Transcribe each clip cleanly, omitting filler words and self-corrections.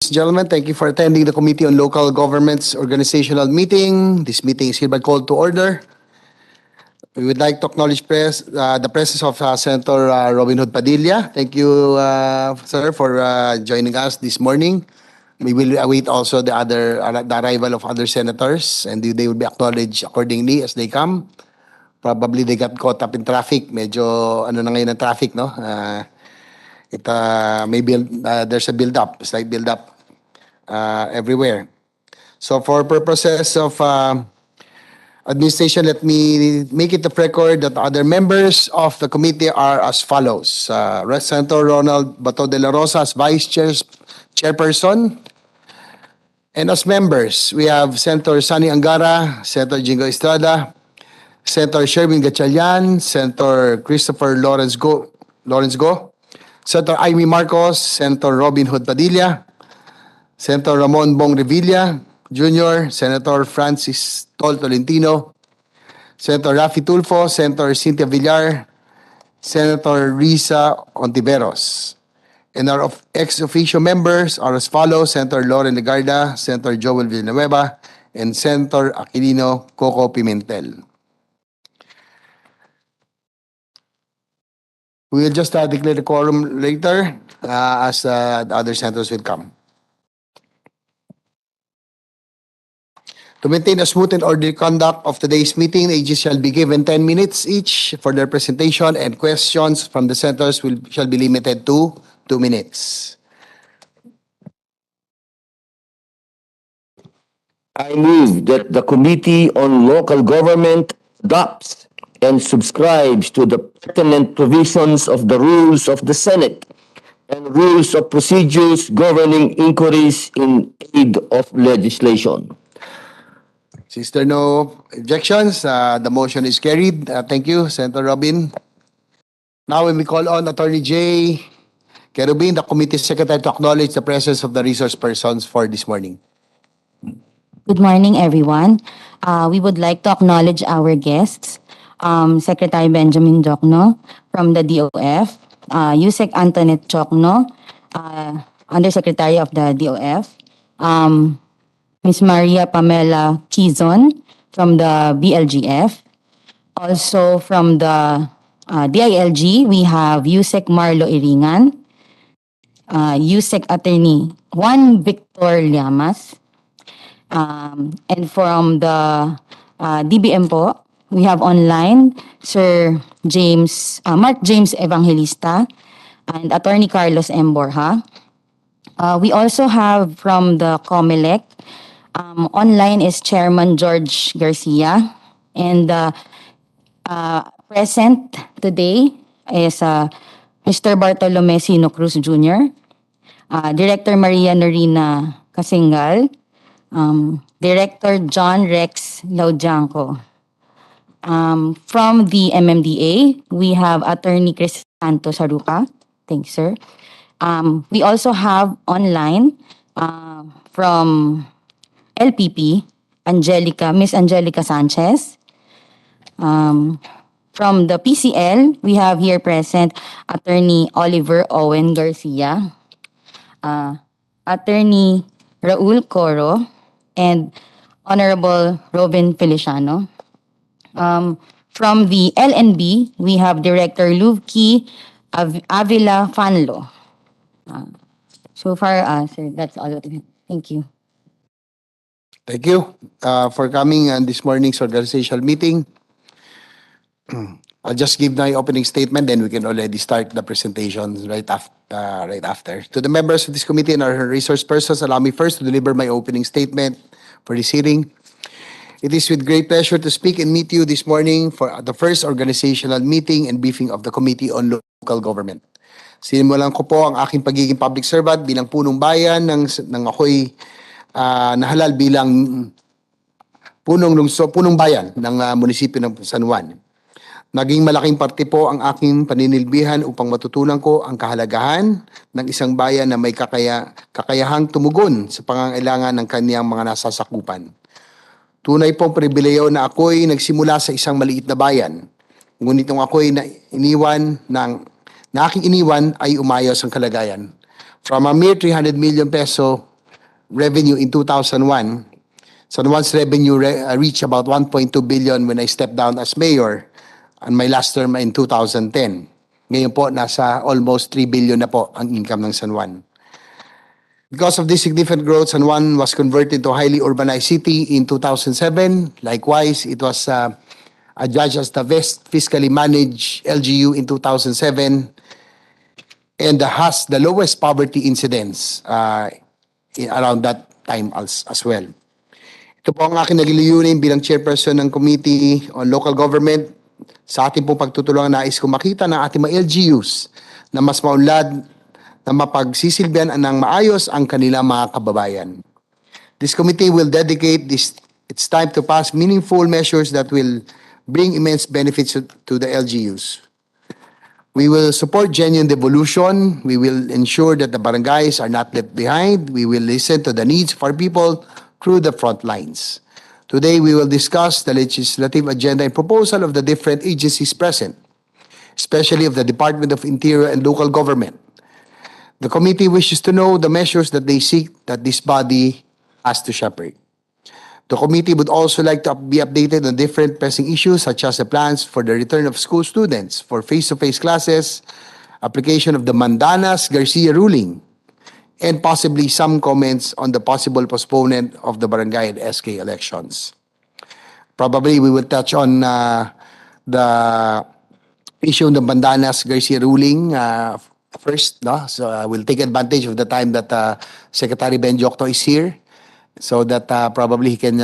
and gentlemen, thank you for attending the Committee on Local Governments organizational meeting. This meeting is hereby called to order. We would like to acknowledge the presence of Senator Robin Hood Padilla. Thank you, sir, for joining us this morning. We will await also the arrival of other senators, and they will be acknowledged accordingly as they come. Probably they got caught up in traffic. Medyo ano na ngayon ang traffic, no? There's a slight build up everywhere. So for purposes of administration, let me make it a record that other members of the committee are as follows. Senator Ronald Bato de la Rosa as Vice Chairperson. And as members, we have Senator Sani Angara, Senator Jingo Estrada, Senator Sherwin Gatchalian, Senator Christopher Lawrence Go, Senator Amy Marcos, Senator Robin Hood Padilla, Senator Ramon Bong Revilla Jr., Senator Francis Tol Tolentino, Senator Raffy Tulfo, Senator Cynthia Villar, Senator Risa Ontiveros. And our ex-officio members are as follows: Senator Loren Legarda, Senator Joel Villanueva, and Senator Aquilino Coco Pimentel. We will just declare the quorum later as the other senators will come. To maintain a smooth and orderly conduct of today's meeting, the AGs shall be given 10 minutes each for their presentation, and questions from the senators shall be limited to 2 minutes. I move that the Committee on Local Government adopts and subscribes to the pertinent provisions of the rules of the Senate and rules of procedures governing inquiries in aid of legislation. Since there are no objections, the motion is carried. Thank you, Senator Robin. Now, when we call on Attorney J. Kerubin, the committee secretary, to acknowledge the presence of the resource persons for this morning. Good morning, everyone. We would like to acknowledge our guests, Secretary Benjamin Jokno from the DOF, Yusek Antoinette Chokno, Undersecretary of the DOF, Ms. Maria Pamela Quizon from the BLGF. Also from the DILG, we have Yusek Marlo Iringan, Yusek Attorney Juan Victor Llamas, and from the DBM po, we have online Sir Mark James Evangelista and Attorney Carlos M. Borja. We also have from the COMELEC, online is Chairman George Garcia, and present today is Mr. Bartolome Sino Cruz Jr., Director Maria Norina Casingal, Director John Rex Laudianco. From the MMDA, we have Attorney Crisanto Saruca. Thanks, sir. We also have online from LPP, Miss Angelica Sanchez. From the PCL, we have here present Attorney Oliver Owen Garcia, Attorney Raul Coro, and Honorable Robin Feliciano. From the LNB, we have Director Luvki Avila Fanlo. So far, sir, that's all. Thank you. Thank you for coming on this morning's organizational meeting. I'll just give my opening statement, then we can already start the presentations right after. To the members of this committee and our resource persons, allow me first to deliver my opening statement for this hearing. It is with great pleasure to speak and meet you this morning for the first organizational meeting and briefing of the Committee on Local Government. Sinimulan ko po ang aking pagiging public servant bilang punong bayan nang ako'y nahalal bilang punong bayan ng munisipyo ng San Juan. Naging malaking parte po ang aking paninilbihan upang matutunan ko ang kahalagahan ng isang bayan na may kakayahang tumugon sa pangangailangan ng kaniyang mga nasasakupan. Tunay pong pribileyo na ako'y nagsimula sa isang maliit na bayan. Ngunit nung ako'y aking iniwan ay umayos ang kalagayan. From a mere 300 million peso revenue in 2001. San Juan's revenue reached about 1.2 billion when I stepped down as mayor on my last term in 2010. Ngayon po, nasa almost 3 billion na po ang income ng San Juan. Because of this significant growth, San Juan was converted to a highly urbanized city in 2007. Likewise, it was adjudged as the best fiscally managed LGU in 2007 and has the lowest poverty incidence around that time as well. Ito po ang aking nagliliyunin bilang chairperson ng Committee on Local Government. Sa ating pong pagtutulungan, nais ko makita ng ating mga LGUs na mas maunlad na mapagsisilbihan ng maayos ang kanilang mga kababayan. This committee will dedicate its time to pass meaningful measures that will bring immense benefits to the LGUs. We will support genuine devolution. We will ensure that the barangays are not left behind. We will listen to the needs of our people through the front lines. Today, we will discuss the legislative agenda and proposal of the different agencies present, especially of the Department of Interior and Local Government. The committee wishes to know the measures that they seek that this body has to shepherd. The committee would also like to be updated on different pressing issues such as the plans for the return of school students for face-to-face classes, application of the Mandanas-Garcia ruling, and possibly some comments on the possible postponement of the barangay and SK elections. Probably we will touch on the issue of the Mandanas-Garcia ruling first, no? So we'll take advantage of the time that Secretary Ben Jokto is here so that probably he can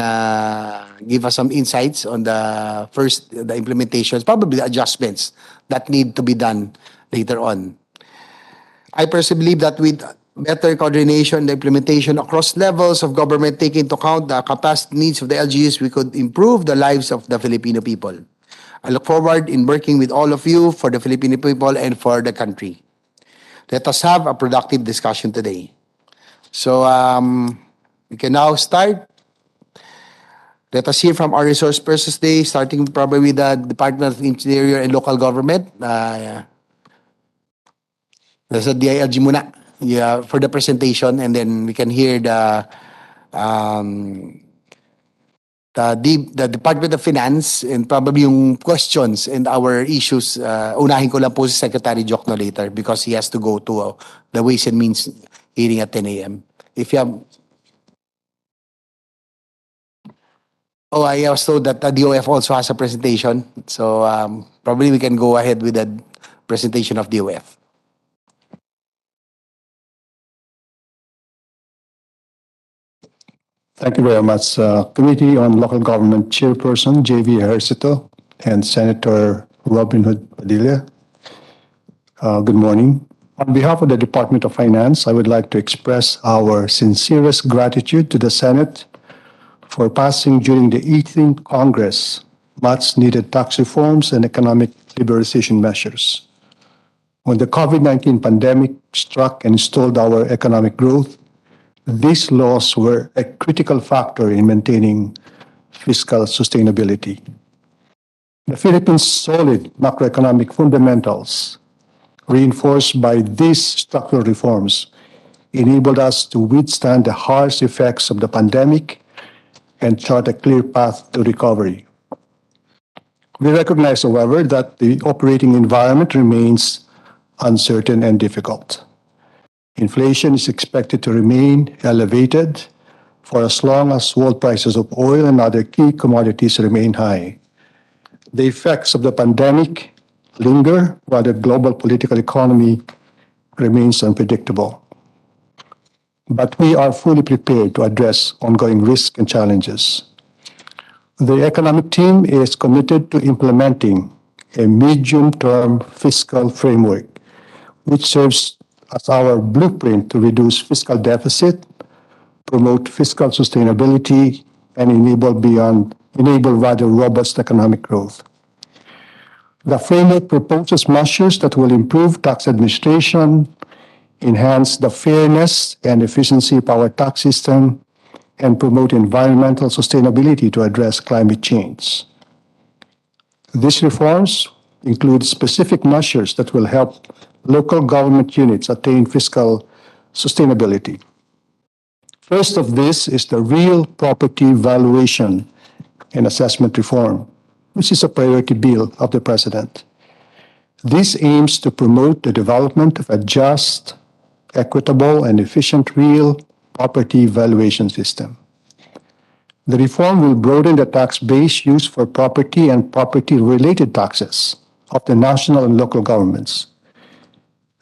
give us some insights on the implementations, probably the adjustments that need to be done later on. I personally believe that with better coordination, the implementation across levels of government taking into account the capacity needs of the LGUs, we could improve the lives of the Filipino people. I look forward in working with all of you for the Filipino people and for the country. Let us have a productive discussion today. So we can now start. Let us hear from our resource persons today, starting probably with the Department of Interior and Local Government. Nasa DILG muna for the presentation, and then we can hear the Department of Finance and probably yung questions and our issues. Unahin ko lang po si Secretary Jokno later because he has to go to the Ways and Means hearing at 10 a.m. If you have... Oh, I was told that the DOF also has a presentation. So probably we can go ahead with the presentation of DOF. Thank you very much, Committee on Local Government Chairperson J.V. Ejercito and Senator Robin Hood Padilla. Good morning. On behalf of the Department of Finance, I would like to express our sincerest gratitude to the Senate for passing during the 18th Congress much-needed tax reforms and economic liberalization measures. When the COVID-19 pandemic struck and stalled our economic growth, these laws were a critical factor in maintaining fiscal sustainability. The Philippines' solid macroeconomic fundamentals, reinforced by these structural reforms, enabled us to withstand the harsh effects of the pandemic and chart a clear path to recovery. We recognize, however, that the operating environment remains uncertain and difficult. Inflation is expected to remain elevated for as long as world prices of oil and other key commodities remain high. The effects of the pandemic linger while the global political economy remains unpredictable. But we are fully prepared to address ongoing risks and challenges. The economic team is committed to implementing a medium-term fiscal framework which serves as our blueprint to reduce fiscal deficit, promote fiscal sustainability, and enable rather robust economic growth. The framework proposes measures that will improve tax administration, enhance the fairness and efficiency of our tax system, and promote environmental sustainability to address climate change. These reforms include specific measures that will help local government units attain fiscal sustainability. First of this is the real property valuation and assessment reform, which is a priority bill of the President. This aims to promote the development of a just, equitable, and efficient real property valuation system. The reform will broaden the tax base used for property and property-related taxes of the national and local governments,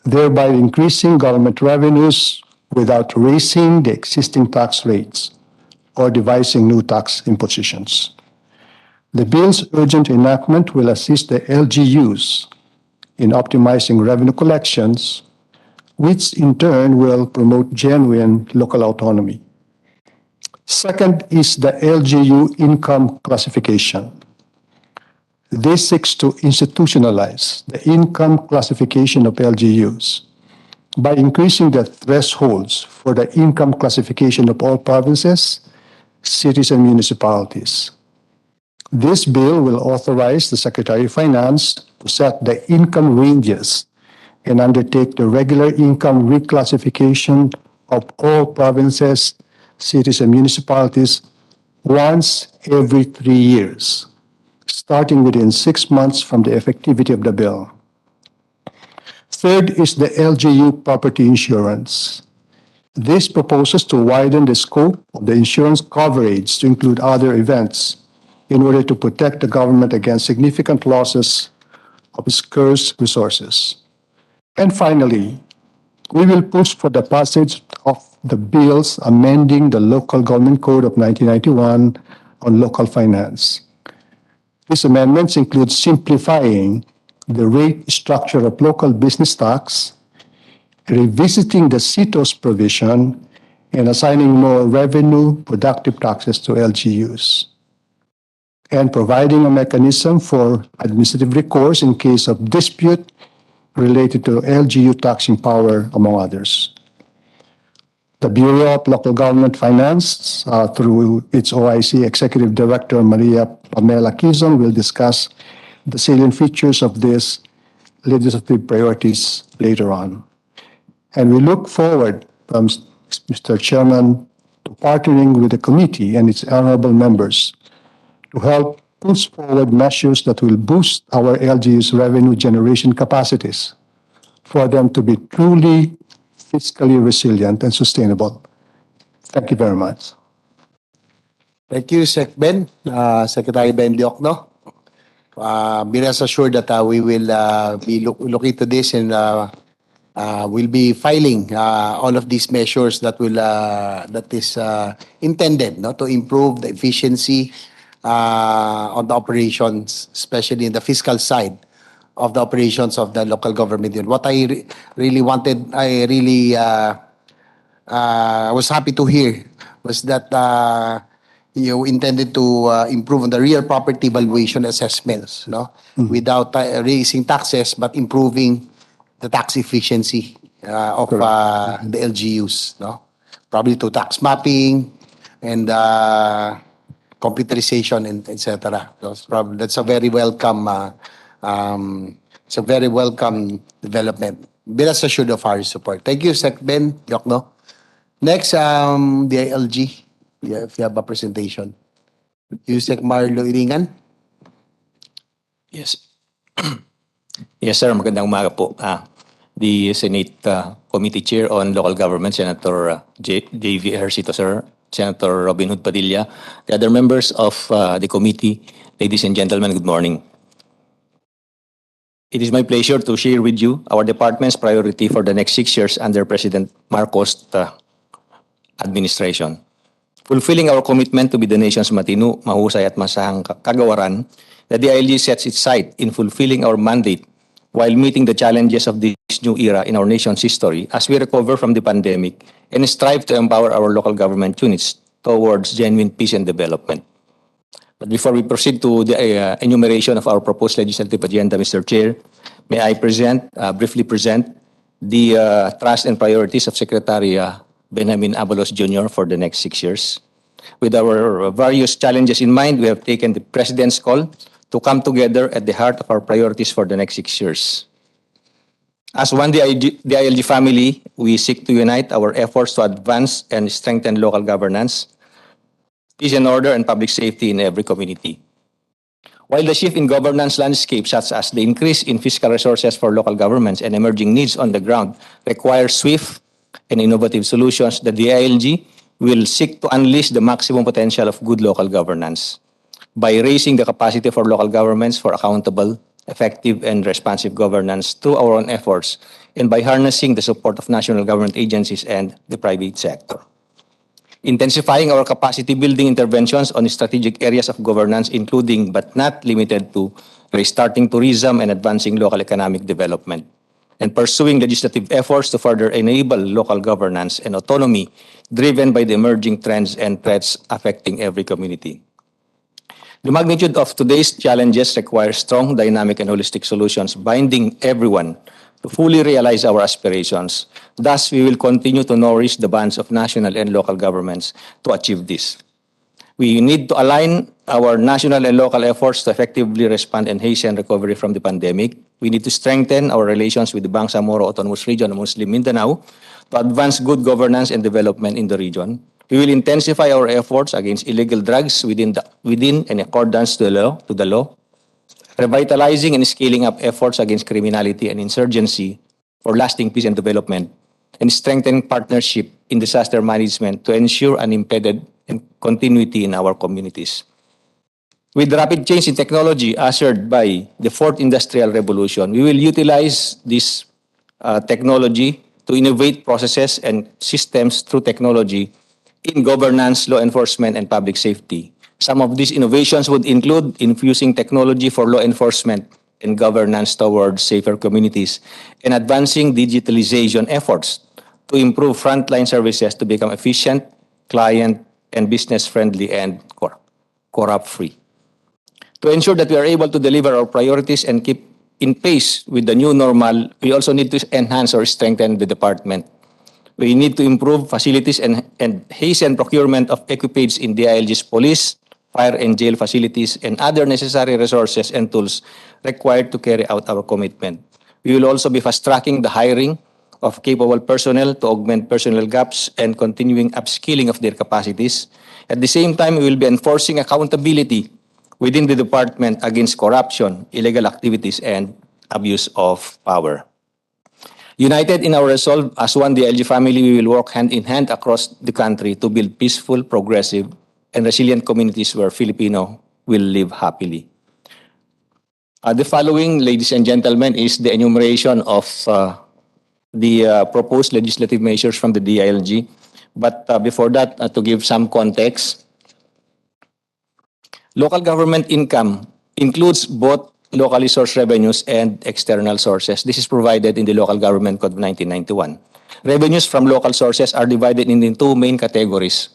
thereby increasing government revenues without raising the existing tax rates or devising new tax impositions. The bill's urgent enactment will assist the LGUs in optimizing revenue collections, which in turn will promote genuine local autonomy. Second is the LGU income classification. This seeks to institutionalize the income classification of LGUs by increasing the thresholds for the income classification of all provinces, cities, and municipalities. This bill will authorize the Secretary of Finance to set the income ranges and undertake the regular income reclassification of all provinces, cities, and municipalities once every 3 years, starting within 6 months from the effectivity of the bill. Third is the Lgu Property Insurance. This proposes to widen the scope of the insurance coverage to include other events in order to protect the government against significant losses of scarce resources. And finally, we will push for the passage of the bills amending the Local Government Code of 1991 on local finance. These amendments include simplifying the rate structure of local business tax, revisiting the CITOS provision, and assigning more revenue productive taxes to LGUs, and providing a mechanism for administrative recourse in case of dispute related to LGU taxing power, among others. The Bureau of Local Government Finance, through its OIC Executive Director Maria Pamela Quizon, will discuss the salient features of these legislative priorities later on. And we look forward, Mr. Chairman, to partnering with the committee and its honorable members to help push forward measures that will boost our LGU's revenue generation capacities for them to be truly fiscally resilient and sustainable. Thank you very much. Thank you, Sec Ben, Secretary Ben Diokno. Be rest assured that we will be looking to this and we'll be filing all of these measures that will that is intended to improve the efficiency on the operations, especially in the fiscal side of the operations of the local government unit. What I really wanted, I really was happy to hear was that you intended to improve on the real property valuation assessments, without raising taxes, but improving the tax efficiency of the LGUs, probably to tax mapping and computerization and etc. That's a very welcome. It's a very welcome development. Be rest assured of our support. Thank you, Sec Ben Diokno. Next, the LG. If you have a presentation. Yusek Marlo Iringan. Yes. Yes, sir. Magandang umaga po. The Senate Committee Chair on Local Government, Senator J.V. Ejercito, sir. Senator Robin Hood Padilla. The other members of the committee, ladies and gentlemen, good morning. It is my pleasure to share with you our department's priority for the next 6 years under President Marcos' administration. Fulfilling our commitment to be the nation's matino, mahusay at masahang kagawaran, the DILG sets its sight in fulfilling our mandate while meeting the challenges of this new era in our nation's history as we recover from the pandemic and strive to empower our local government units towards genuine peace and development. But before we proceed to the enumeration of our proposed legislative agenda, Mr. Chair, may I briefly present the trust and priorities of Secretary Benjamin Abalos Jr. for the next 6 years. With our various challenges in mind, we have taken the President's call to come together at the heart of our priorities for the next 6 years. As one DILG family, we seek to unite our efforts to advance and strengthen local governance, peace and order, and public safety in every community. While the shift in governance landscape, such as the increase in fiscal resources for local governments and emerging needs on the ground, require swift and innovative solutions, the DILG will seek to unleash the maximum potential of good local governance by raising the capacity for local governments for accountable, effective, and responsive governance through our own efforts and by harnessing the support of national government agencies and the private sector. Intensifying our capacity building interventions on strategic areas of governance, including but not limited to restarting tourism and advancing local economic development, and pursuing legislative efforts to further enable local governance and autonomy driven by the emerging trends and threats affecting every community. The magnitude of today's challenges requires strong, dynamic, and holistic solutions, binding everyone to fully realize our aspirations. Thus, we will continue to nourish the bonds of national and local governments to achieve this. We need to align our national and local efforts to effectively respond and hasten recovery from the pandemic. We need to strengthen our relations with the Bangsamoro Autonomous Region of Muslim Mindanao to advance good governance and development in the region. We will intensify our efforts against illegal drugs within and in accordance to the law, revitalizing and scaling up efforts against criminality and insurgency for lasting peace and development, and strengthening partnership in disaster management to ensure unimpeded continuity in our communities. With rapid change in technology ushered by the Fourth Industrial Revolution, we will utilize this technology to innovate processes and systems through technology in governance, law enforcement, and public safety. Some of these innovations would include infusing technology for law enforcement and governance towards safer communities and advancing digitalization efforts to improve frontline services to become efficient, client, and business-friendly and corrupt-free. To ensure that we are able to deliver our priorities and keep in pace with the new normal, we also need to enhance or strengthen the department. We need to improve facilities and hasten procurement of equipage in DILG's police, fire and jail facilities, and other necessary resources and tools required to carry out our commitment. We will also be fast-tracking the hiring of capable personnel to augment personnel gaps and continuing upskilling of their capacities. At the same time, we will be enforcing accountability within the department against corruption, illegal activities, and abuse of power. United in our resolve as one DILG family, we will work hand in hand across the country to build peaceful, progressive, and resilient communities where Filipino will live happily. The following, ladies and gentlemen, is the enumeration of the proposed legislative measures from the DILG. But before that, to give some context, local government income includes both locally sourced revenues and external sources. This is provided in the Local Government Code of 1991. Revenues from local sources are divided into two main categories: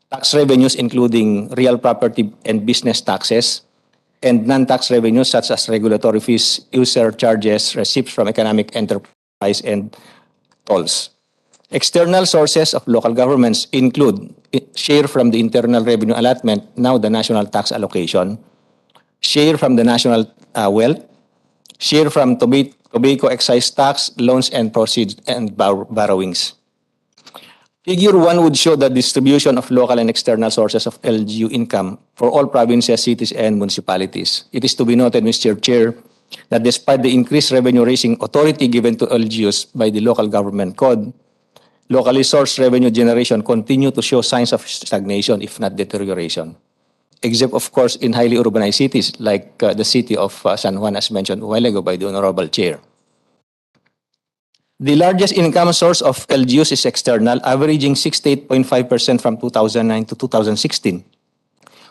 tax revenues, including real property and business taxes, and non-tax revenues such as regulatory fees, user charges, receipts from economic enterprise, and tolls. External sources of local governments include share from the Internal Revenue Allotment, now the National Tax Allocation, share from the National Wealth, share from tobacco excise tax, loans and proceeds, and borrowings. Figure 1 would show the distribution of local and external sources of LGU income for all provinces, cities, and municipalities. It is to be noted, Mr. Chair, that despite the increased revenue-raising authority given to LGUs by the Local Government Code, locally sourced revenue generation continue to show signs of stagnation, if not deterioration. Except, of course, in highly urbanized cities like the city of San Juan, as mentioned a while ago by the Honorable Chair. The largest income source of LGUs is external, averaging 68.5% from 2009 to 2016,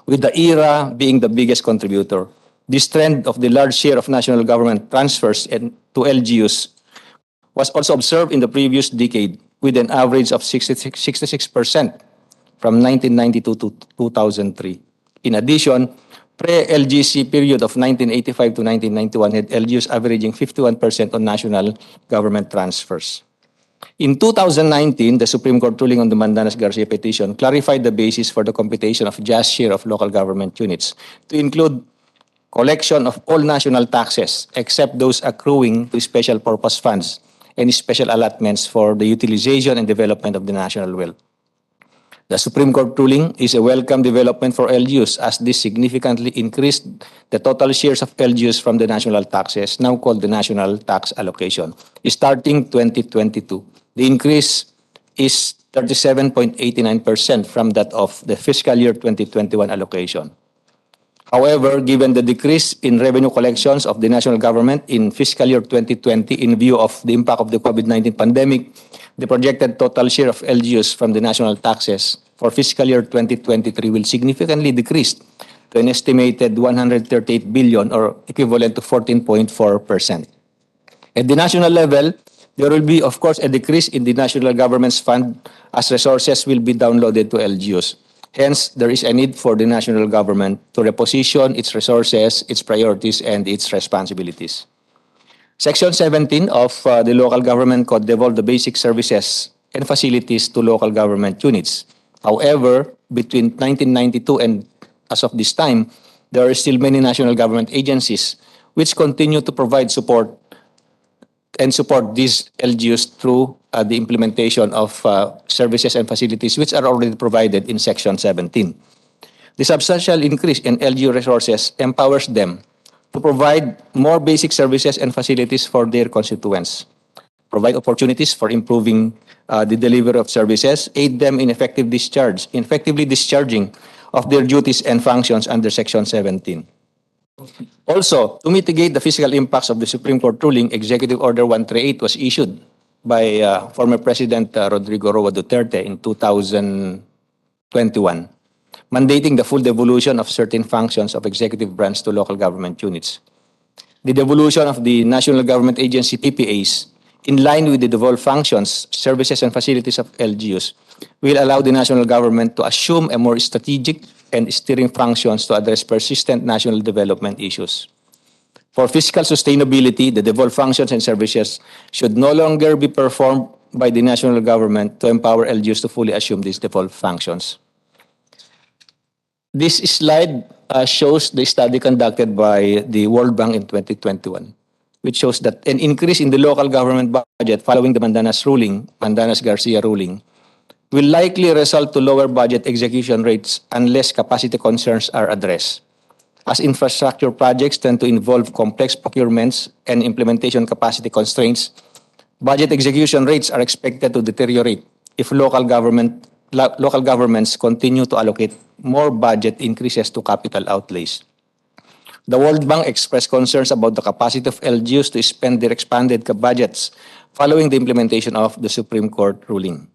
with the ERA being the biggest contributor. This trend of the large share of national government transfers to LGUs was also observed in the previous decade, with an average of 66% from 1992 to 2003. In addition, pre-LGC period of 1985 to 1991 had LGUs averaging 51% on national government transfers. In 2019, the Supreme Court ruling on the Mandanas-Garcia petition clarified the basis for the computation of just share of local government units to include collection of all national taxes except those accruing to special purpose funds and special allotments for the utilization and development of the national wealth. The Supreme Court ruling is a welcome development for LGUs as this significantly increased the total shares of LGUs from the national taxes, now called the National Tax Allocation. Starting 2022, the increase is 37.89% from that of the fiscal year 2021 allocation. However, given the decrease in revenue collections of the national government in fiscal year 2020 in view of the impact of the COVID-19 pandemic, the projected total share of LGUs from the national taxes for fiscal year 2023 will significantly decrease to an estimated 138 billion or equivalent to 14.4%. At the national level, there will be, of course, a decrease in the national government's fund as resources will be downloaded to LGUs. Hence, there is a need for the national government to reposition its resources, its priorities, and its responsibilities. Section 17 of the Local Government Code devolved the basic services and facilities to local government units. However, between 1992 and as of this time, there are still many national government agencies which continue to provide support these LGUs through the implementation of services and facilities which are already provided in Section 17. The substantial increase in LGU resources empowers them to provide more basic services and facilities for their constituents, provide opportunities for improving the delivery of services, aid them in effectively discharging of their duties and functions under Section 17. Also, to mitigate the fiscal impacts of the Supreme Court ruling, Executive Order 138 was issued by former President Rodrigo Roa Duterte in 2021, mandating the full devolution of certain functions of executive branch to local government units. The devolution of the National Government Agency PPAs, in line with the devolved functions, services, and facilities of LGUs, will allow the national government to assume a more strategic and steering functions to address persistent national development issues. For fiscal sustainability, the devolved functions and services should no longer be performed by the national government to empower LGUs to fully assume these devolved functions. This slide shows the study conducted by the World Bank in 2021, which shows that an increase in the local government budget following the Mandanas-Garcia ruling, will likely result to lower budget execution rates unless capacity concerns are addressed. As infrastructure projects tend to involve complex procurements and implementation capacity constraints, budget execution rates are expected to deteriorate if local governments continue to allocate more budget increases to capital outlays. The World Bank expressed concerns about the capacity of LGUs to spend their expanded budgets following the implementation of the Supreme Court ruling.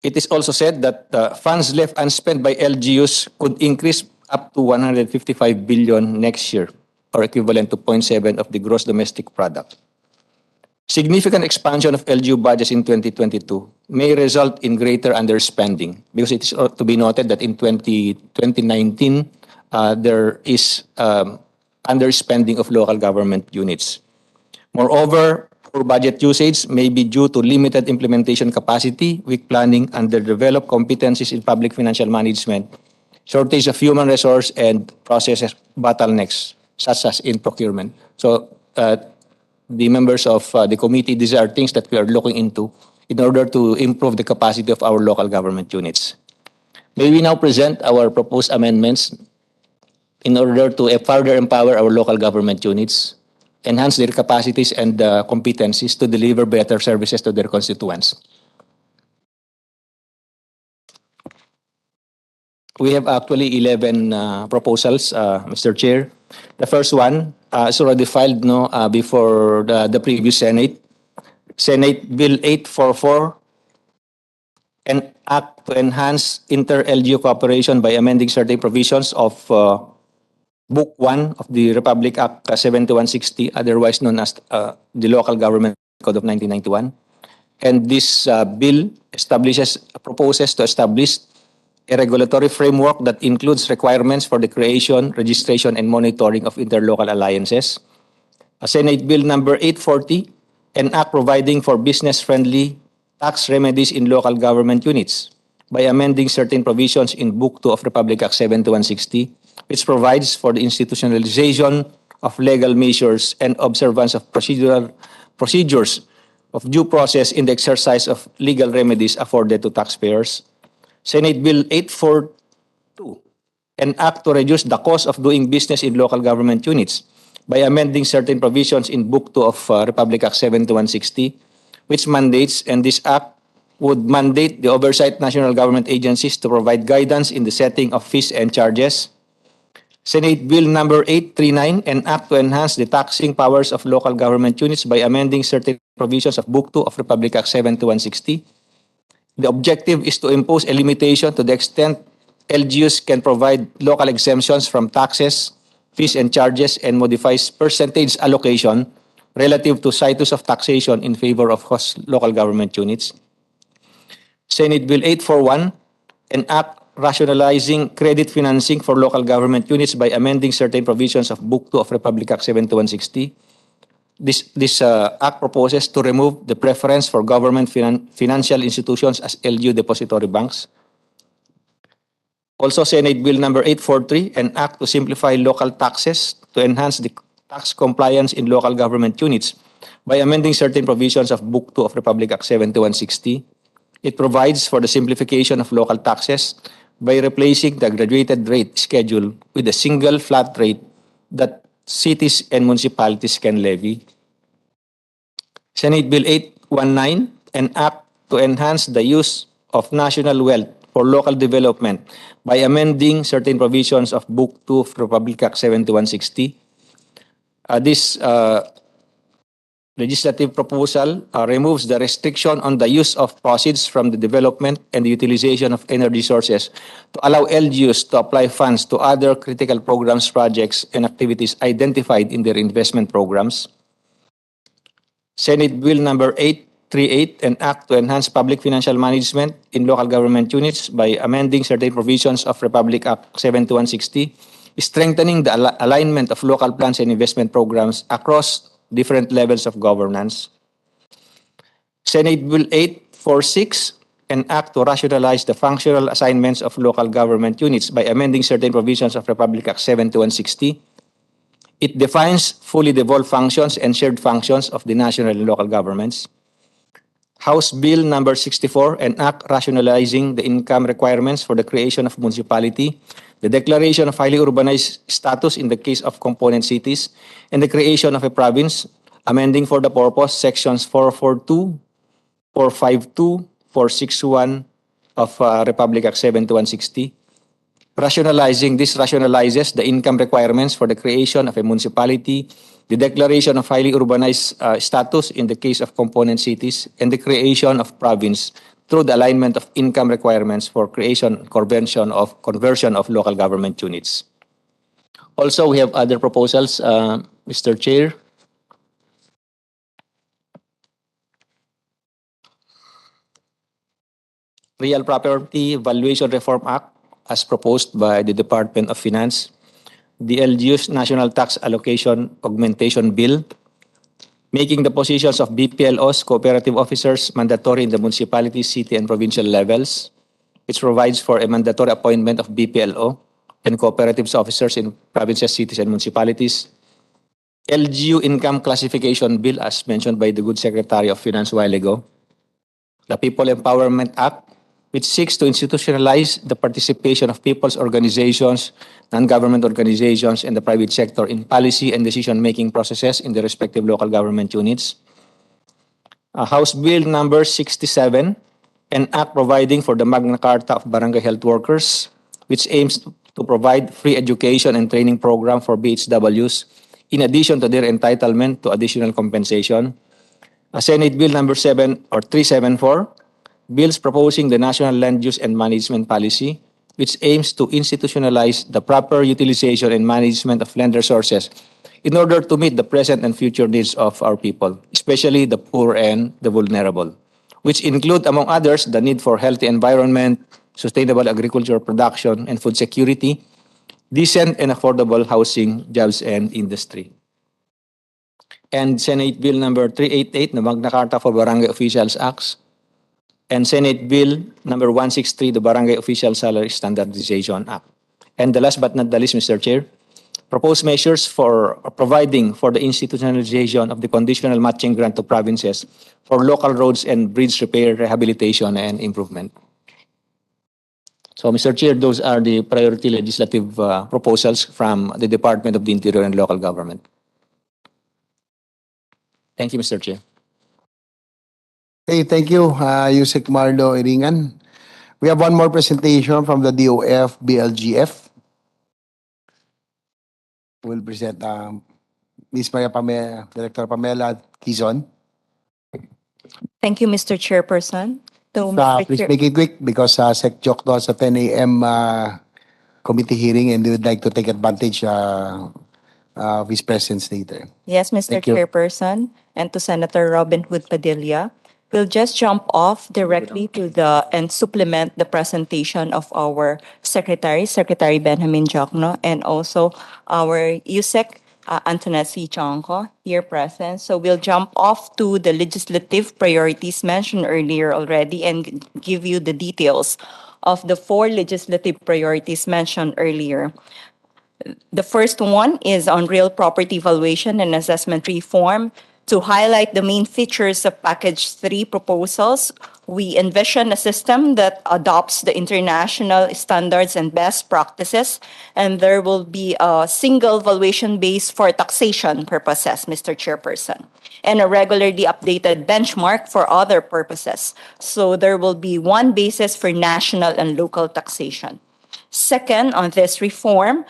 It is also said that funds left unspent by LGUs could increase up to 155 billion next year, or equivalent to 0.7% of the gross domestic product. Significant expansion of LGU budgets in 2022 may result in greater underspending because it is to be noted that in 2019, there is underspending of local government units. Moreover, poor budget usage may be due to limited implementation capacity, weak planning, underdeveloped competencies in public financial management, shortage of human resource, and process bottlenecks, such as in procurement. So, the members of the committee, these are things that we are looking into in order to improve the capacity of our local government units. May we now present our proposed amendments in order to further empower our local government units, enhance their capacities and competencies to deliver better services to their constituents. We have actually 11 proposals, Mr. Chair. The first one is already filed before the previous Senate. Senate Bill 844, an act to enhance inter-LGU cooperation by amending certain provisions of Book 1 of the Republic Act 7160, otherwise known as the Local Government Code of 1991. And this bill proposes to establish a regulatory framework that includes requirements for the creation, registration, and monitoring of interlocal alliances. Senate Bill number 840, an act providing for business-friendly tax remedies in local government units by amending certain provisions in Book 2 of Republic Act 7160, which provides for the institutionalization of legal measures and observance of procedures of due process in the exercise of legal remedies afforded to taxpayers. Senate Bill 842, an act to reduce the cost of doing business in local government units by amending certain provisions in Book 2 of Republic Act 7160, which mandates, and this act would mandate the oversight national government agencies to provide guidance in the setting of fees and charges. Senate Bill number 839, an act to enhance the taxing powers of local government units by amending certain provisions of Book 2 of Republic Act 7160. The objective is to impose a limitation to the extent LGUs can provide local exemptions from taxes, fees and charges, and modifies percentage allocation relative to situs of taxation in favor of host local government units. Senate Bill 841, an act rationalizing credit financing for local government units by amending certain provisions of Book 2 of Republic Act 7160. This act proposes to remove the preference for government financial institutions as LGU depository banks. Also, Senate Bill number 843, an act to simplify local taxes to enhance the tax compliance in local government units by amending certain provisions of Book 2 of Republic Act 7160. It provides for the simplification of local taxes by replacing the graduated rate schedule with a single flat rate that cities and municipalities can levy. Senate Bill 819, an act to enhance the use of national wealth for local development by amending certain provisions of Book 2 of Republic Act 7160. This legislative proposal removes the restriction on the use of proceeds from the development and the utilization of energy sources to allow LGUs to apply funds to other critical programs, projects, and activities identified in their investment programs. Senate Bill number 838, an act to enhance public financial management in local government units by amending certain provisions of Republic Act 7160, strengthening the alignment of local plans and investment programs across different levels of governance. Senate Bill 846, an act to rationalize the functional assignments of local government units by amending certain provisions of Republic Act 7160. It defines fully devolved functions and shared functions of the national and local governments. House Bill number 64, an act rationalizing the income requirements for the creation of municipality, the declaration of highly urbanized status in the case of component cities, and the creation of a province, amending for the purpose sections 442, 452, 461 of Republic Act 7160. This rationalizes the income requirements for the creation of a municipality, the declaration of highly urbanized status in the case of component cities, and the creation of province through the alignment of income requirements for conversion of local government units. Also, we have other proposals, Mr. Chair. Real Property Valuation Reform Act, as proposed by the Department of Finance, the LGU's National Tax Allocation Augmentation Bill, making the positions of BPLOs, cooperative officers, mandatory in the municipality, city, and provincial levels, which provides for a mandatory appointment of BPLO and cooperative officers in provinces, cities, and municipalities. LGU Income Classification Bill, as mentioned by the good Secretary of Finance a while ago. The People Empowerment Act, which seeks to institutionalize the participation of people's organizations, non-government organizations, and the private sector in policy and decision-making processes in the respective local government units. House Bill number 67, an act providing for the Magna Carta of Barangay Health Workers, which aims to provide free education and training program for BHWs, in addition to their entitlement to additional compensation. Senate Bill number 374, bills proposing the National Land Use and Management Policy, which aims to institutionalize the proper utilization and management of land resources in order to meet the present and future needs of our people, especially the poor and the vulnerable, which include, among others, the need for healthy environment, sustainable agricultural production and food security, decent and affordable housing, jobs, and industry. And Senate Bill number 388, the Magna Carta for Barangay Officials Acts, and Senate Bill number 163, the Barangay Official Salary Standardization Act. And the last but not the least, Mr. Chair, propose measures for providing for the institutionalization of the conditional matching grant to provinces for local roads and bridge repair, rehabilitation, and improvement. So, Mr. Chair, those are the priority legislative proposals from the Department of the Interior and Local Government. Thank you, Mr. Chair. Okay, thank you, Yusek Marlo Iringan. We have one more presentation from the DOF BLGF. We'll present Ms. Maria Pamela, Director Pamela Quizon. Thank you, Mr. Chairperson. So, Mr. Please Chair, make it quick because Sec Joc does a 10 a.m. Committee hearing and we would like to take advantage of his presence later. yes, Mr. Thank you. Chairperson, and to Senator Robin Hood Padilla, we'll just jump off directly to and supplement the presentation of our Secretary Benjamin Jokno, and also our USEC Antoinette C. Chonko here present. So we'll jump off to the legislative priorities mentioned earlier already and give you the details of the 4 legislative priorities mentioned earlier. The first one is on real property valuation and assessment reform. To highlight the main features of Package 3 proposals, we envision a system that adopts the international standards and best practices, and there will be a single valuation base for taxation purposes, Mr. Chairperson, and a regularly updated benchmark for other purposes. So there will be one basis for national and local taxation. Second, on this reform,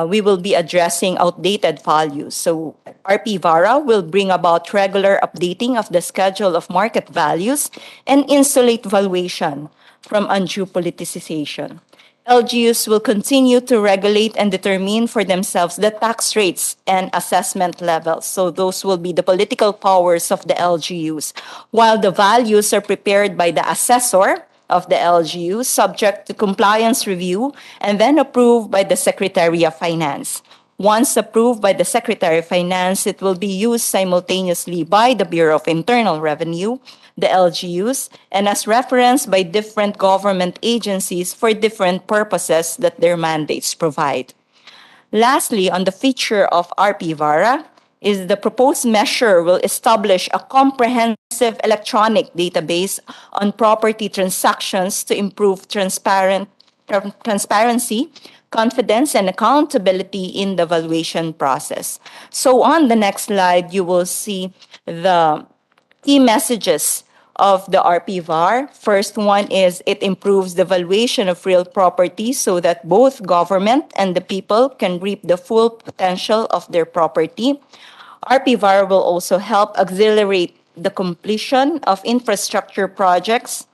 we will be addressing outdated values. So Rp Var will bring about regular updating of the schedule of market values and insulate valuation from undue politicization. LGUs will continue to regulate and determine for themselves the tax rates and assessment levels. So those will be the political powers of the LGUs, while the values are prepared by the assessor of the LGU, subject to compliance review, and then approved by the Secretary of Finance. Once approved by the Secretary of Finance, it will be used simultaneously by the Bureau of Internal Revenue, the LGUs, and as referenced by different government agencies for different purposes that their mandates provide. Lastly, on the feature of Rp Var, is the proposed measure will establish a comprehensive electronic database on property transactions to improve transparency, confidence, and accountability in the valuation process. So on the next slide, you will see the key messages of the Rp Var. First one is it improves the valuation of real property so that both government and the people can reap the full potential of their property. Rp Var will also help accelerate the completion of infrastructure projects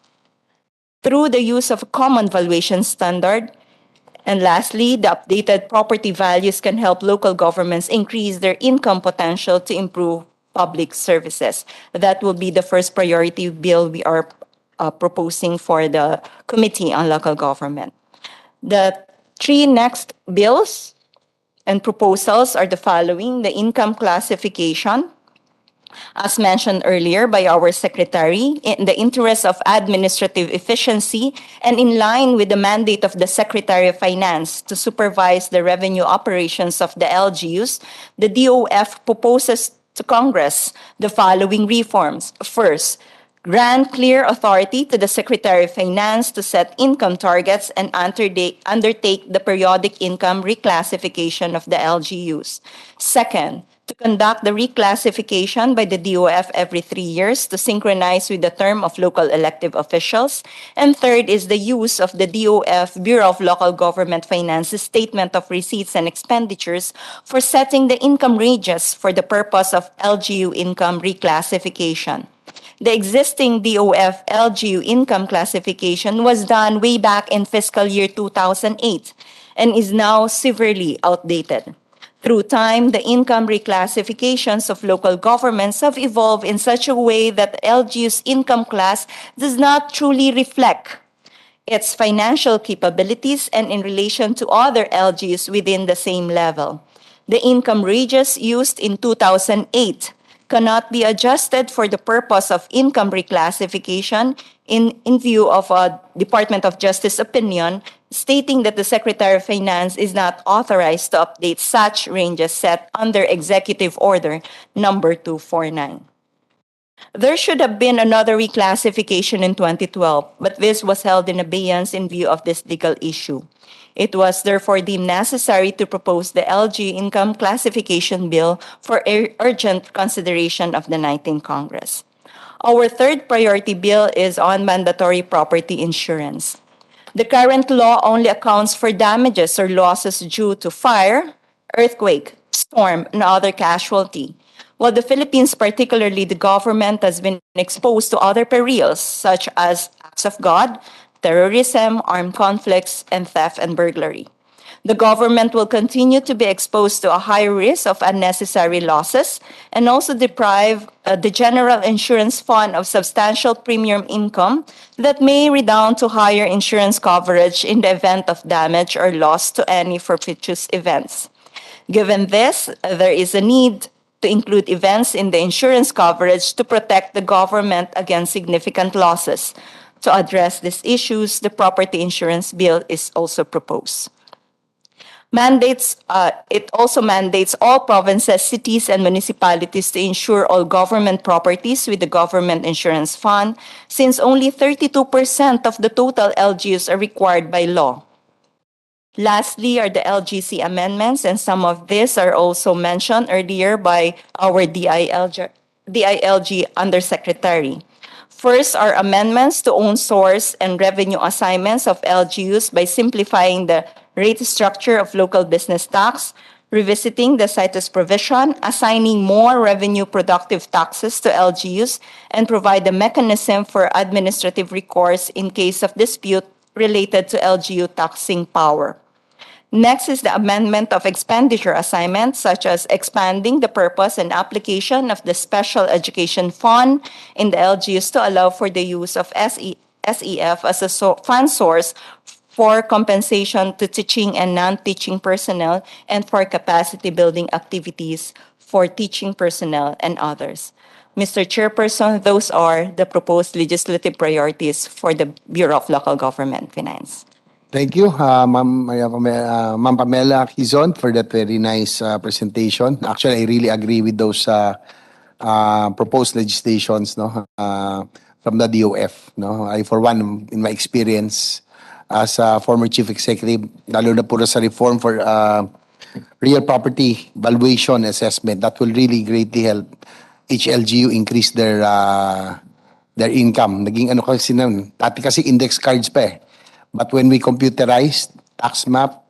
through the use of a common valuation standard. And lastly, the updated property values can help local governments increase their income potential to improve public services. That will be the first priority bill we are proposing for the Committee on Local Government. The 3 next bills and proposals are the following: the income classification, as mentioned earlier by our Secretary, in the interest of administrative efficiency and in line with the mandate of the Secretary of Finance to supervise the revenue operations of the LGUs, the DOF proposes to Congress the following reforms. First, grant clear authority to the Secretary of Finance to set income targets and undertake the periodic income reclassification of the LGUs. Second, to conduct the reclassification by the DOF every 3 years to synchronize with the term of local elective officials. And third is the use of the DOF Bureau of Local Government Finance's Statement of Receipts and Expenditures for setting the income ranges for the purpose of LGU income reclassification. The existing DOF LGU income classification was done way back in fiscal year 2008 and is now severely outdated. Through time, the income reclassifications of local governments have evolved in such a way that LGU's income class does not truly reflect its financial capabilities and in relation to other LGUs within the same level. The income ranges used in 2008 cannot be adjusted for the purpose of income reclassification in view of a Department of Justice opinion stating that the Secretary of Finance is not authorized to update such ranges set under Executive Order number 249. There should have been another reclassification in 2012, but this was held in abeyance in view of this legal issue. It was therefore deemed necessary to propose the LG Income Classification Bill for urgent consideration of the 19th Congress. Our third priority bill is on mandatory property insurance. The current law only accounts for damages or losses due to fire, earthquake, storm, and other casualty. While the Philippines, particularly the government, has been exposed to other perils such as acts of God, terrorism, armed conflicts, and theft and burglary. The government will continue to be exposed to a high risk of unnecessary losses and also deprive the General Insurance Fund of substantial premium income that may redound to higher insurance coverage in the event of damage or loss to any fortuitous events. Given this, there is a need to include events in the insurance coverage to protect the government against significant losses. To address these issues, the property insurance bill is also proposed. It also mandates all provinces, cities, and municipalities to insure all government properties with the Government Insurance Fund, since only 32% of the total LGUs are required by law. Lastly are the Lgc amendments, and some of these are also mentioned earlier by our DILG Undersecretary. First are amendments to own source and revenue assignments of LGUs by simplifying the rate structure of local business tax, revisiting the CITES provision, assigning more revenue productive taxes to LGUs, and provide a mechanism for administrative recourse in case of dispute related to LGU taxing power. Next is the amendment of expenditure assignments, such as expanding the purpose and application of the Special Education Fund in the LGUs to allow for the use of SEF as a fund source for compensation to teaching and non-teaching personnel and for capacity building activities for teaching personnel and others. Mr. Chairperson, those are the proposed legislative priorities for the Bureau of Local Government Finance. Thank you, Ma'am Pamela Quizon, for that very nice presentation. Actually, I really agree with those proposed legislations, no, from the DOF. No, I, for one, in my experience as a former chief executive, lalo na po sa reform for real property valuation assessment, that will really greatly help each LGU increase their income. Naging ano kasi nun, dati kasi index cards pa eh. But when we computerized tax map,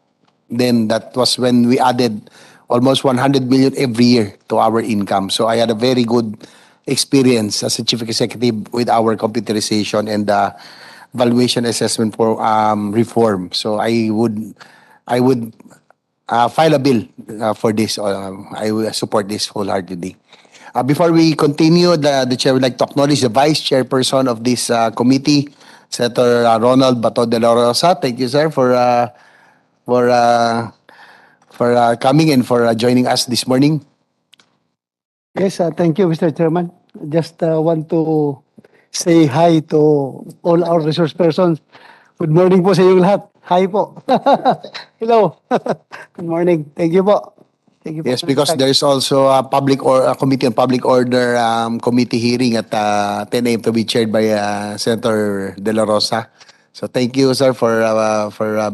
then that was when we added almost 100 million every year to our income. So I had a very good experience as a chief executive with our computerization and valuation assessment for reform. So I would file a bill for this. I will support this wholeheartedly. Before we continue, the chair would like to acknowledge the vice chairperson of this committee, Senator Ronald Bato de la Rosa. Thank you, sir, for coming and for joining us this morning. Yes, thank you, Mr. Chairman. Just want to say hi to all our resource persons. Good morning po sa inyong lahat. Hi po. Hello. Good morning. Thank you po. Thank you po. Yes, because there is also a committee on public order committee hearing at 10 a.m. to be chaired by Senator De La Rosa. So thank you, sir, for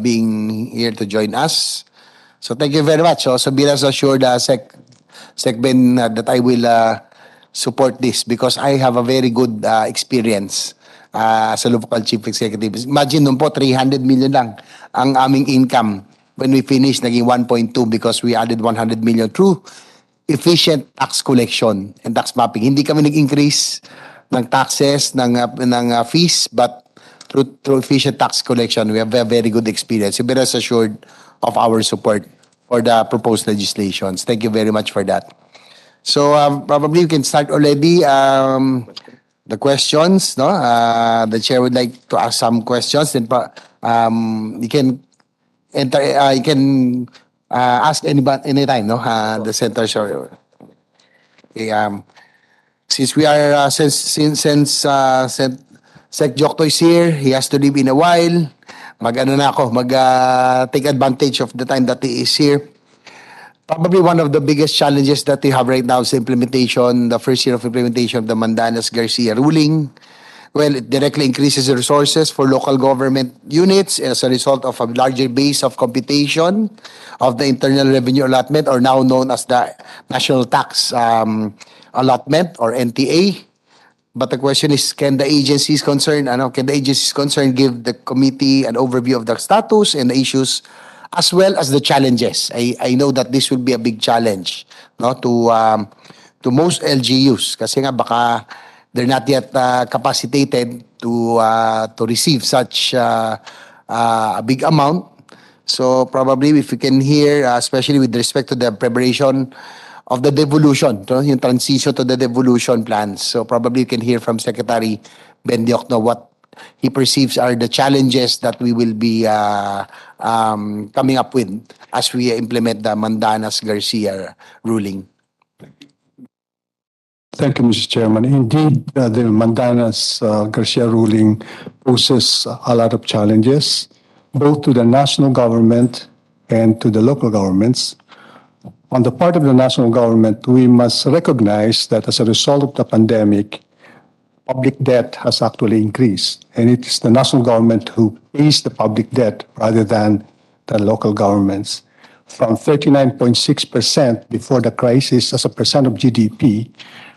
being here to join us. So thank you very much. Also, be rest assured, Secben, that I will support this because I have a very good experience as a local chief executive. Imagine nung po, 300 million lang ang aming income. When we finished, naging 1.2 because we added 100 million through efficient tax collection and tax mapping. Hindi kami nag-increase ng taxes, ng fees, but through efficient tax collection, we have a very good experience. So be rest assured of our support for the proposed legislations. Thank you very much for that. So probably we can start already the questions. No, the chair would like to ask some questions. Then you can enter. You can ask anybody anytime. No, the center. Sorry. Okay, since we are since Sec Jokto is here, he has to leave in a while. Take advantage of the time that he is here. Probably one of the biggest challenges that we have right now is implementation, the first year of implementation of the Mandanas-Garcia ruling. Well, it directly increases the resources for local government units as a result of a larger base of computation of the Internal Revenue Allotment, or now known as the National Tax Allotment, or NTA. But the question is, can the agencies concerned give the committee an overview of the status and the issues as well as the challenges? I know that this will be a big challenge, no, to most LGUs kasi nga baka they're not yet capacitated to receive such a big amount. So probably if we can hear, especially with respect to the preparation of the devolution, yung transition to the devolution plans. So probably you can hear from Secretary Bendiocno what he perceives are the challenges that we will be coming up with as we implement the Mandanas-Garcia ruling. Thank you, Mr. Chairman. Indeed, the Mandanas-Garcia ruling poses a lot of challenges, both to the national government and to the local governments. On the part of the national government, we must recognize that as a result of the pandemic, public debt has actually increased. And it is the national government who pays the public debt rather than the local governments. From 39.6% before the crisis as a percent of GDP,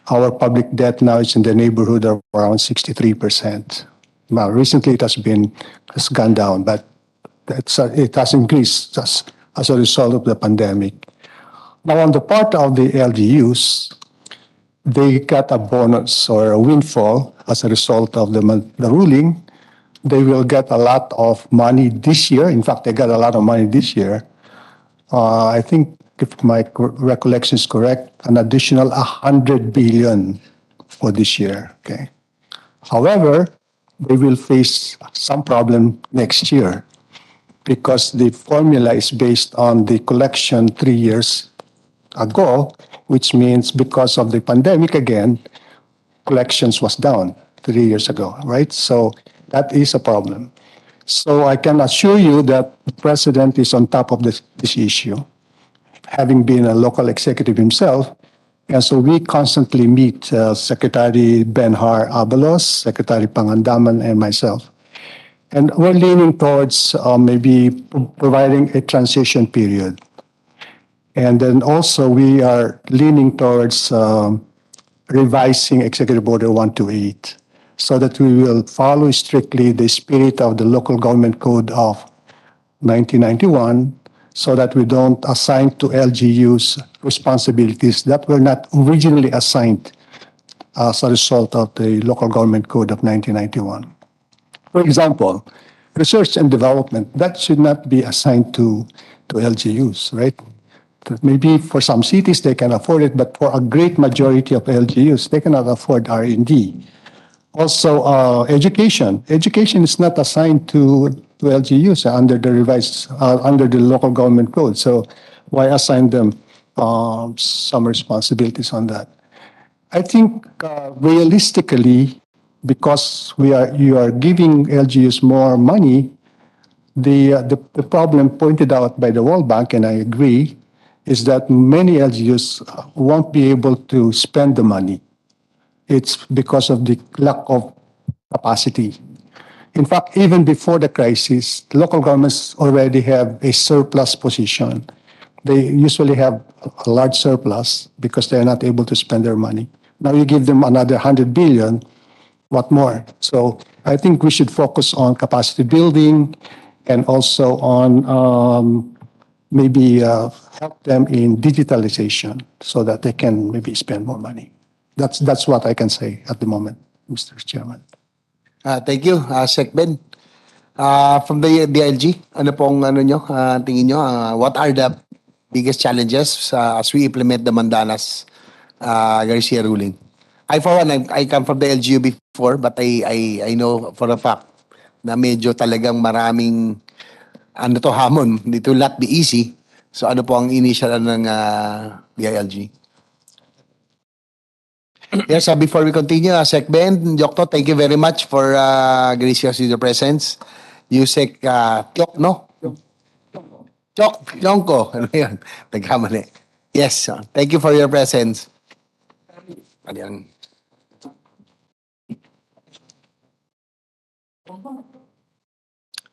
our public debt now is in the neighborhood of around 63%. Now, recently it has gone down, but it has increased as a result of the pandemic. Now, on the part of the LGUs, they got a bonus or a windfall as a result of the ruling. They will get a lot of money this year. In fact, they got a lot of money this year. I think, if my recollection is correct, an additional 100 billion for this year. Okay. However, they will face some problem next year because the formula is based on the collection 3 years ago, which means because of the pandemic again, collections was down 3 years ago, right? So that is a problem. So I can assure you that the president is on top of this issue, having been a local executive himself. And so we constantly meet Secretary Benhar Abalos, Secretary Pangandaman, and myself. And we're leaning towards maybe providing a transition period. And then also we are leaning towards revising Executive Order 128 so that we will follow strictly the spirit of the Local Government Code of 1991 so that we don't assign to LGUs responsibilities that were not originally assigned as a result of the Local Government Code of 1991. For example, research and development, that should not be assigned to LGUs, right? Maybe for some cities they can afford it, but for a great majority of LGUs, they cannot afford R&D. Also, education. Education is not assigned to LGUs under the under the Local Government Code. So why assign them some responsibilities on that? I think realistically, because you are giving LGUs more money, the problem pointed out by the World Bank, and I agree, is that many LGUs won't be able to spend the money. It's because of the lack of capacity. In fact, even before the crisis, local governments already have a surplus position. They usually have a large surplus because they're not able to spend their money. Now you give them another 100 billion, what more? So I think we should focus on capacity building and also on maybe help them in digitalization so that they can maybe spend more money. That's what I can say at the moment, Mr. Chairman. Thank you, Sec Ben. From the DILG, ano pong tingin nyo? What are the biggest challenges as we implement the Mandanas Garcia ruling? I for one, I come from the LGU before, but I know for a fact na medyo talagang maraming hamon. It will not be easy. So ano po ang initial ng DILG? Yes, before we continue, Sec Ben, Jokto, thank you very much for gracing us with your presence. Yusek Tiok, no? Chongko. Ano yun? Nagkamali. Yes, thank you for your presence. Ano yan?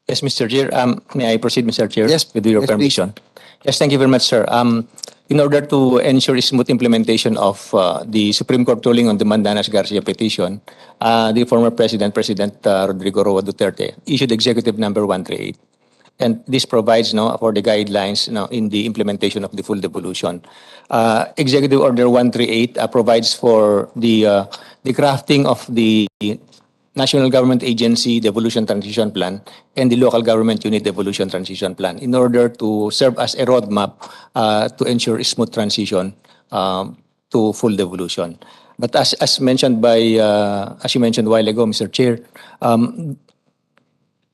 Yes, Mr. Chair. May I proceed, Mr. Chair? Yes, With your yes, please. permission. Yes, thank you very much, sir. In order to ensure smooth implementation of the Supreme Court ruling on the Mandanas Garcia petition, the former President, Rodrigo Roa Duterte, issued Executive Number 138. And this provides for the guidelines in the implementation of the full devolution. Executive Order 138 provides for the crafting of the National Government Agency Devolution Transition Plan and the Local Government Unit Devolution Transition Plan in order to serve as a roadmap to ensure smooth transition to full devolution. But as mentioned as you mentioned a while ago, Mr. Chair,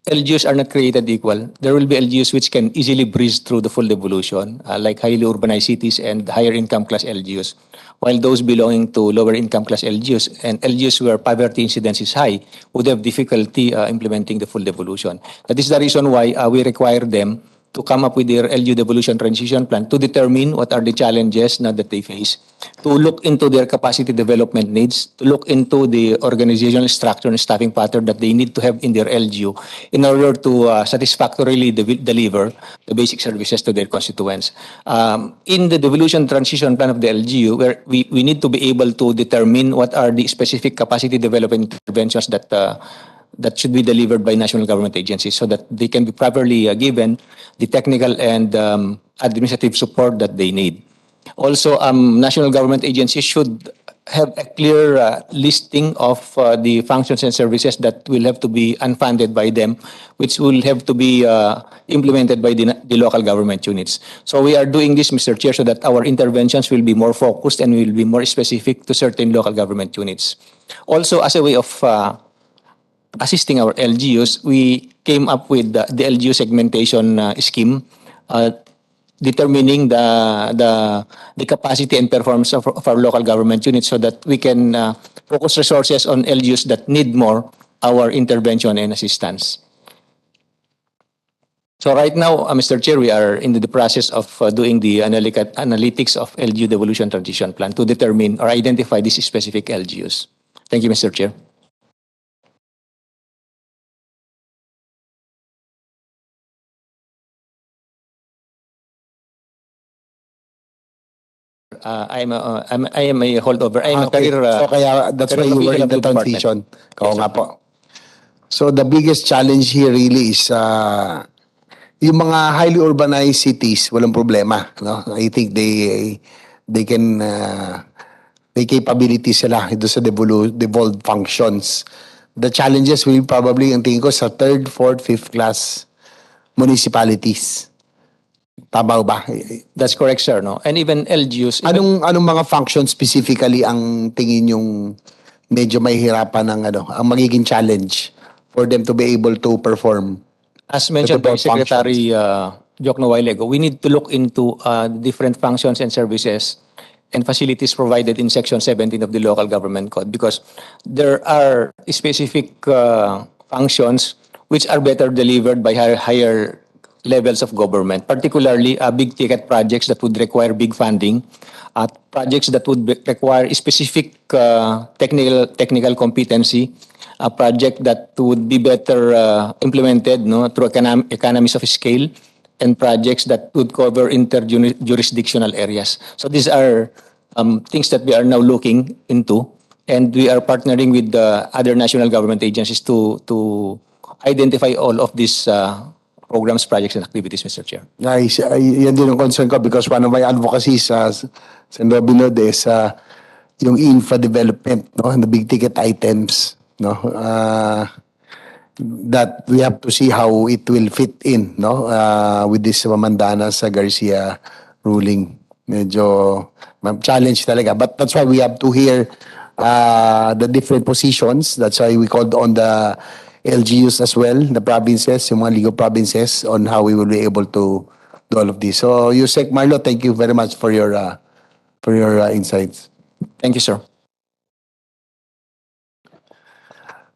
LGUs are not created equal. There will be LGUs which can easily breeze through the full devolution, like highly urbanized cities and higher income class LGUs, while those belonging to lower income class LGUs and LGUs where poverty incidence is high would have difficulty implementing the full devolution. That is the reason why we require them to come up with their LGU devolution transition plan to determine what are the challenges now that they face, to look into their capacity development needs, to look into the organizational structure and staffing pattern that they need to have in their LGU in order to satisfactorily deliver the basic services to their constituents. In the devolution transition plan of the LGU, where we need to be able to determine what are the specific capacity development interventions that should be delivered by national government agencies so that they can be properly given the technical and administrative support that they need. Also, national government agencies should have a clear listing of the functions and services that will have to be unfunded by them, which will have to be implemented by the local government units. So we are doing this, Mr. Chair, so that our interventions will be more focused and will be more specific to certain local government units. Also, as a way of assisting our LGUs, we came up with the LGU segmentation scheme, determining the capacity and performance of our local government units so that we can focus resources on LGUs that need more our intervention and assistance. So right now, Mr. Chair, we are in the process of doing the analytics of LGU devolution transition plan to determine or identify these specific LGUs. Thank you, Mr. Chair. I am a holdover. I am a Okay. career. So kaya that's why career you were official in of the department. transition. Oo Yes, nga sir. po. So the biggest challenge here really is yung mga highly urbanized cities, walang problema. No? I think they can may capability sila ito sa devolved functions. The challenges will probably, ang tingin ko, sa third, fourth, fifth class municipalities. Tama ba? That's correct, sir. No, and even LGUs. Anong mga functions specifically ang tingin yung medyo mahihirapan ng ang magiging challenge for them to be able to perform? As mentioned by devolved Secretary Jokno a while ago, we need to look into different functions and services and facilities provided in Section 17 of the Local Government Code because there are specific functions which are better delivered by higher levels of government, particularly big ticket projects that would require big funding, projects that would require specific technical competency, a project that would be better implemented through economies of scale, and projects that would cover interjurisdictional areas. So these are things that we are now looking into, and we are partnering with the other national government agencies to identify all of these programs, projects, and activities, Mr. Chair. Nice. Yan din ang concern ko because one of my advocacies sa San Robinhood is yung infra development, no, and the big ticket items, no, that we have to see how it will fit in, no, with this Mandanas Garcia ruling. Medyo challenge talaga, but that's why we have to hear the different positions. That's why we called on the LGUs as well, the provinces, yung mga Lgu provinces, on how we will be able to do all of this. So, Yusek Marlo, thank you very much for your insights. Thank you, sir.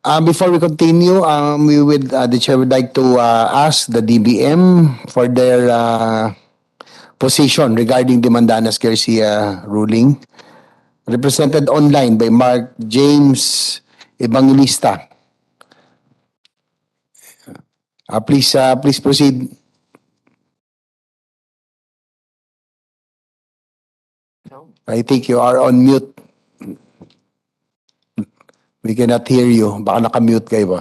Before we continue, the chair would like to ask the DBM for their position regarding the Mandanas Garcia ruling, represented online by Mark James Evangelista. Please proceed. I think you are on mute. We cannot hear you. Baka naka-mute kayo ba?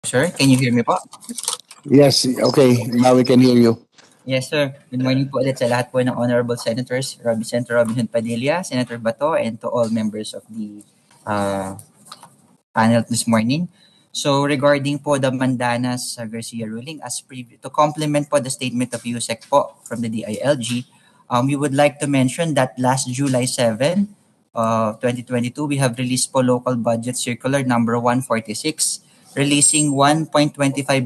Sir, can you hear me po? Yes, okay. Now we can hear you. Yes, sir. Good morning po ulit sa lahat po ng Honorable Senators, Senator Robin Padilla, Senator Bato, and to all members of the panel this morning. So regarding po the Mandanas Garcia ruling, to complement po the statement of USEC po from the DILG, we would like to mention that last July 7, 2022, we have released po local budget circular number 146, releasing 1.25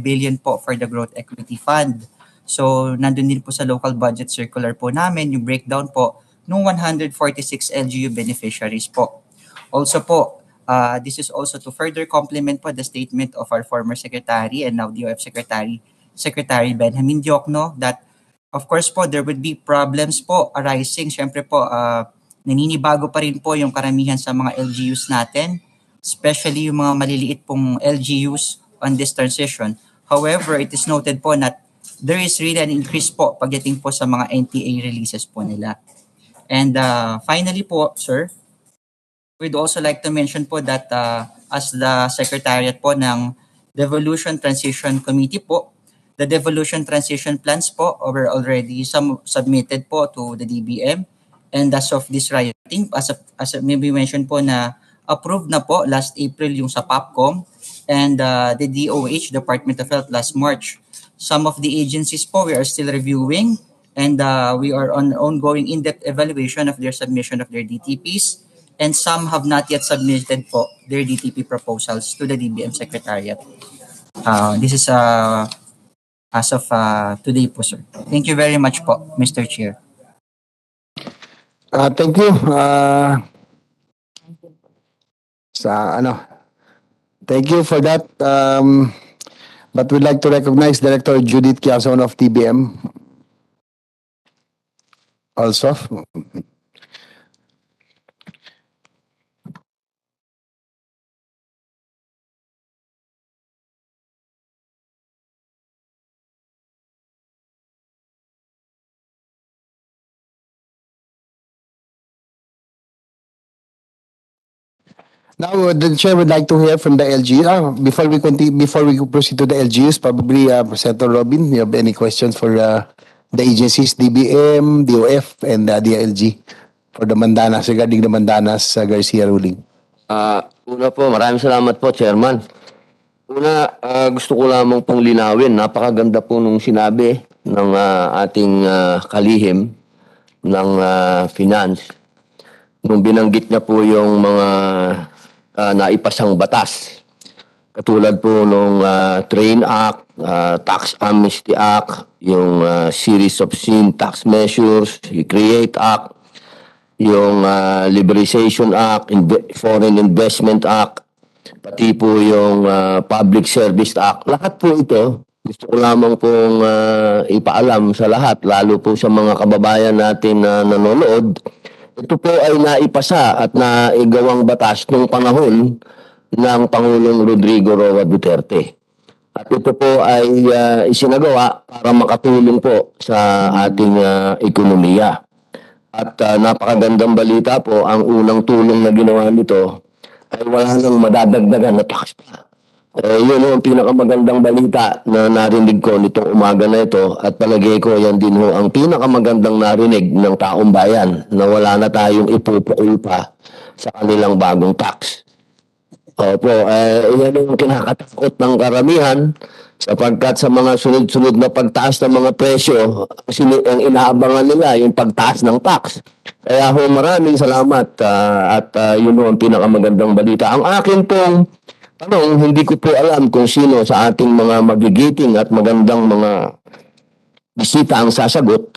billion po for the Growth Equity Fund. So nandun din po sa local budget circular po namin yung breakdown po ng 146 LGU beneficiaries po. Also po, this is also to further complement po the statement of our former secretary and now DOF Secretary Benjamin Diokno, that of course po there would be problems po arising. Syempre po, naninibago pa rin po yung karamihan sa mga LGUs natin, especially yung mga maliliit pong LGUs on this transition. However, it is noted po that there is really an increase po pagdating po sa mga NTA releases po nila. And finally po, sir, we'd also like to mention po that as the Secretariat po ng Devolution Transition Committee po, the Devolution Transition Plans po were already submitted po to the DBM. And as of this writing, as maybe mentioned po na approved na po last April yung sa POPCOM and the DOH, Department of Health, last March. Some of the agencies po we are still reviewing, and we are on ongoing in-depth evaluation of their submission of their DTPs, and some have not yet submitted po their DTP proposals to the DBM Secretariat. This is as of today po, sir. Thank you very much po, Mr. Chair. Thank you. Thank you for that. But we'd like to recognize Director Judith Quiazon of TBM. Also. Now, the chair would like to hear from the LGU. Before we proceed to the LGUs, probably Senator Robin, you have any questions for the agencies, DBM, DOF, and the DILG for the Mandanas, regarding the Mandanas Garcia ruling? Una po, maraming salamat po, Chairman. Una, gusto ko lamang pong linawin, napakaganda po nung sinabi ng ating kalihim ng finance. Nung binanggit niya po yung mga naipasang batas. Katulad po nung Train Act, Tax Amnesty Act, yung Series of Sin Tax Measures, yung Create Act, yung Liberalization Act, Foreign Investment Act, pati po yung Public Service Act. Lahat po ito, gusto ko lamang pong ipaalam sa lahat, lalo po sa mga kababayan natin na nanonood. Ito po ay naipasa at naigawang batas noong panahon ng Pangulong Rodrigo Roa Duterte. At ito po ay isinagawa para makatulong po sa ating ekonomiya. At napakagandang balita po, ang unang tulong na ginawa nito ay wala nang madadagdagan na tax pa. Yun ang pinakamagandang balita na narinig ko nitong umaga na ito, at palagay ko yan din ho ang pinakamagandang narinig ng taong bayan, na wala na tayong ipupukul pa sa kanilang bagong tax. Opo, yan ang kinakatakot ng karamihan, sapagkat sa mga sunod-sunod na pagtaas ng mga presyo, ang inaabangan nila yung pagtaas ng tax. Kaya ho, maraming salamat at yun ho ang pinakamagandang balita. Ang akin pong tanong, hindi ko po alam kung sino sa ating mga magigiting at magandang mga bisita ang sasagot.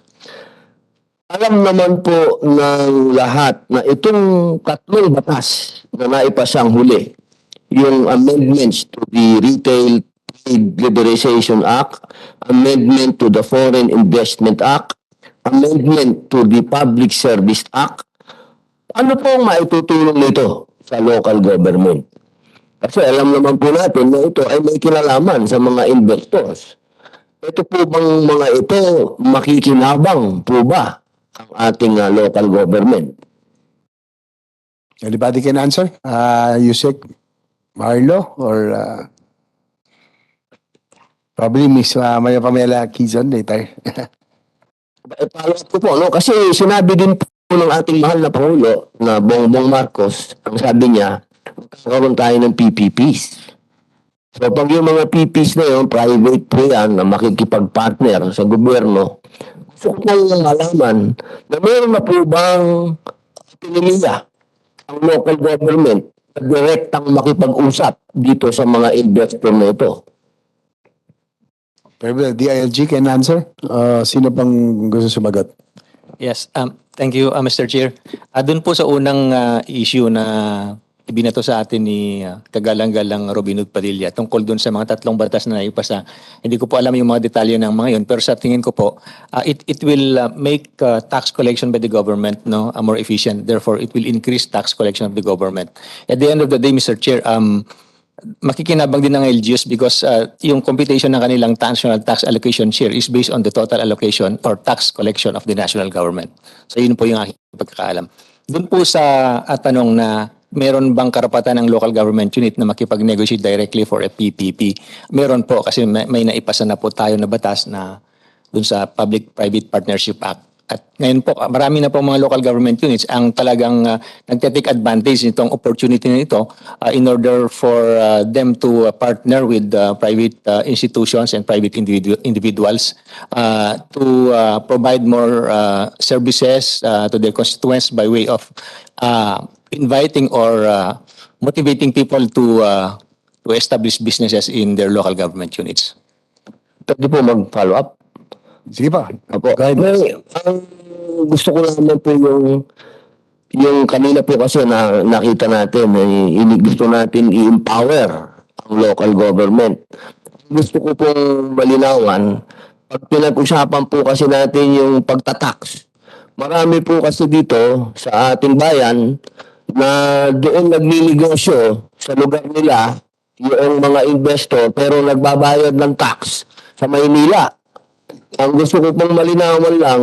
Alam naman po ng lahat na itong tatlong batas na naipasang huli, yung amendments to the Retail Trade Liberalization Act, amendment to the Foreign Investment Act, amendment to the Public Service Act, ano po ang maitutulong nito sa local government? Kasi alam naman po natin na ito ay may kinalaman sa mga investors. Ito po bang mga ito makikinabang po ba ang ating local government? Anybody can answer? Yusek, Marlo, or probably Miss Maya Pamela Quezon later. Follow up ko po, no? Kasi sinabi din po ng ating mahal na Pangulo na Bongbong Marcos, ang sabi niya, magkakaroon tayo ng PPPs. So pag yung mga PPPs na yun, private po yan na makikipag-partner sa gobyerno, gusto ko pong malaman na meron na po bang autonomiya ang local government na direktang makipag-usap dito sa mga investor na ito. Pero DILG can answer. Sino pang gusto sumagot? Yes, thank you, Mr. Chair. Doon po sa unang issue na ibinato sa atin ni kagalang-galang Robin Hood Padilla tungkol doon sa mga tatlong batas na naipasa. Hindi ko po alam yung mga detalye ng mga yun, pero sa tingin ko po, it will make tax collection by the government more efficient. Therefore, it will increase tax collection of the government. At the end of the day, Mr. Chair, makikinabang din ng LGUs because yung computation ng kanilang national tax allocation share is based on the total allocation or tax collection of the national government. So yun po yung aking pagkakaalam. Doon po sa tanong na meron bang karapatan ng local government unit na makipag-negotiate directly for a PPP? Meron po kasi may naipasa na po tayo na batas na doon sa Public-Private Partnership Act. At ngayon po, marami na po mga local government units ang talagang nagte-take advantage nitong opportunity na ito in order for them to partner with private institutions and private individuals to provide more services to their constituents by way of inviting or motivating people to establish businesses in their local government units. Pwede po mag-follow up? Sige pa. Apo. Go ahead. Ang gusto ko naman po yung kanina po kasi na nakita natin, gusto natin i-empower ang local government. Gusto ko pong malinawan, pag pinag-usapan po kasi natin yung pagtatax, marami po kasi dito sa ating bayan na doon nagninegosyo sa lugar nila yung mga investor pero nagbabayad ng tax sa Maynila. Ang gusto ko pong malinawan lang,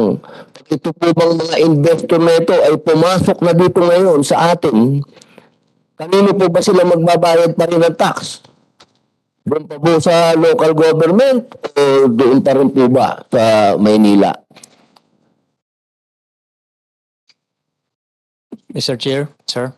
ito po bang mga investor na ito ay pumasok na dito ngayon sa atin, kanino po ba sila magbabayad pa rin ng tax? Doon pa po sa local government o doon pa rin po ba sa Maynila? Mr. Chair, sir.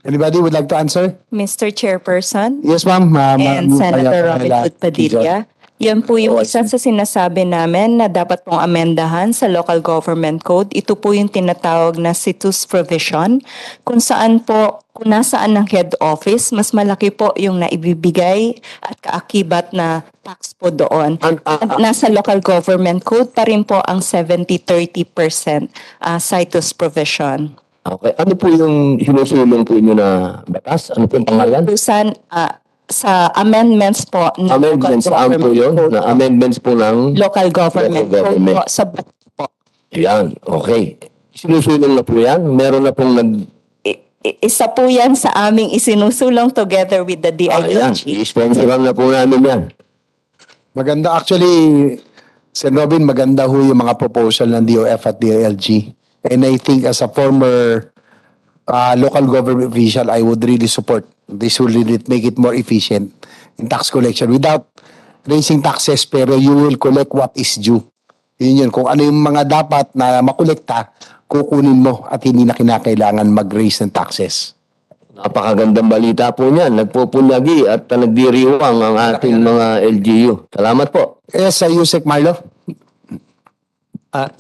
Anybody would like to answer? Mr. Chairperson Yes, ma'am. and Senator Robin Hood Padilla, yan po yung isa sa sinasabi namin na dapat pong amendahan sa Local Government Code. Ito po yung tinatawag na situs provision kung saan po, kung nasaan ng head office, mas malaki po yung naibibigay at kaakibat na tax po doon. Nasa Local Government Code pa rin po ang 70-30% situs provision. Okay. Ano po yung sinusulong po inyo na batas? Ano po yung pangalan? Sa amendments po ng Amendments, saan po yun? Code Na amendments po ng Local Government Local Code Government. po sa batas po. Yan, okay. Sinusulong na po yan? Meron na pong Isa po yan sa aming isinusulong together with the Ayan, DILG. i-sponsoran na po namin yan. Maganda actually, Sir Robin, maganda ho yung mga proposal ng DOF at DILG. And I think as a former local government official, I would really support. This will really make it more efficient in tax collection without raising taxes, pero you will collect what is due. Yun. Kung ano yung mga dapat na makolekta, kukunin mo at hindi na kinakailangan mag-raise ng taxes. Napakagandang balita po niyan. Nagpupunyagi at nagdiriwang ang ating mga LGU. Salamat po. Yes, Yusek Marlo.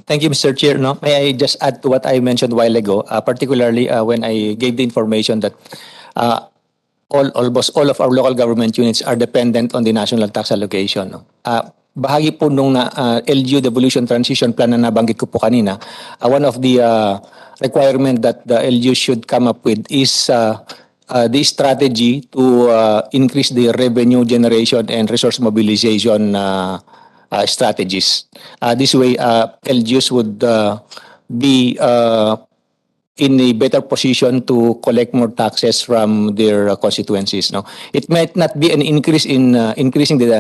Thank you, Mr. Chair. No, may I just add to what I mentioned a while ago, particularly when I gave the information that almost all of our local government units are dependent on the national tax allocation. No? Bahagi po nung LGU Devolution Transition Plan na nabanggit ko po kanina, one of the requirement that the LGU should come up with is the strategy to increase the revenue generation and resource mobilization strategies. This way, LGUs would be in a better position to collect more taxes from their constituencies. No, it might not be an increase in increasing the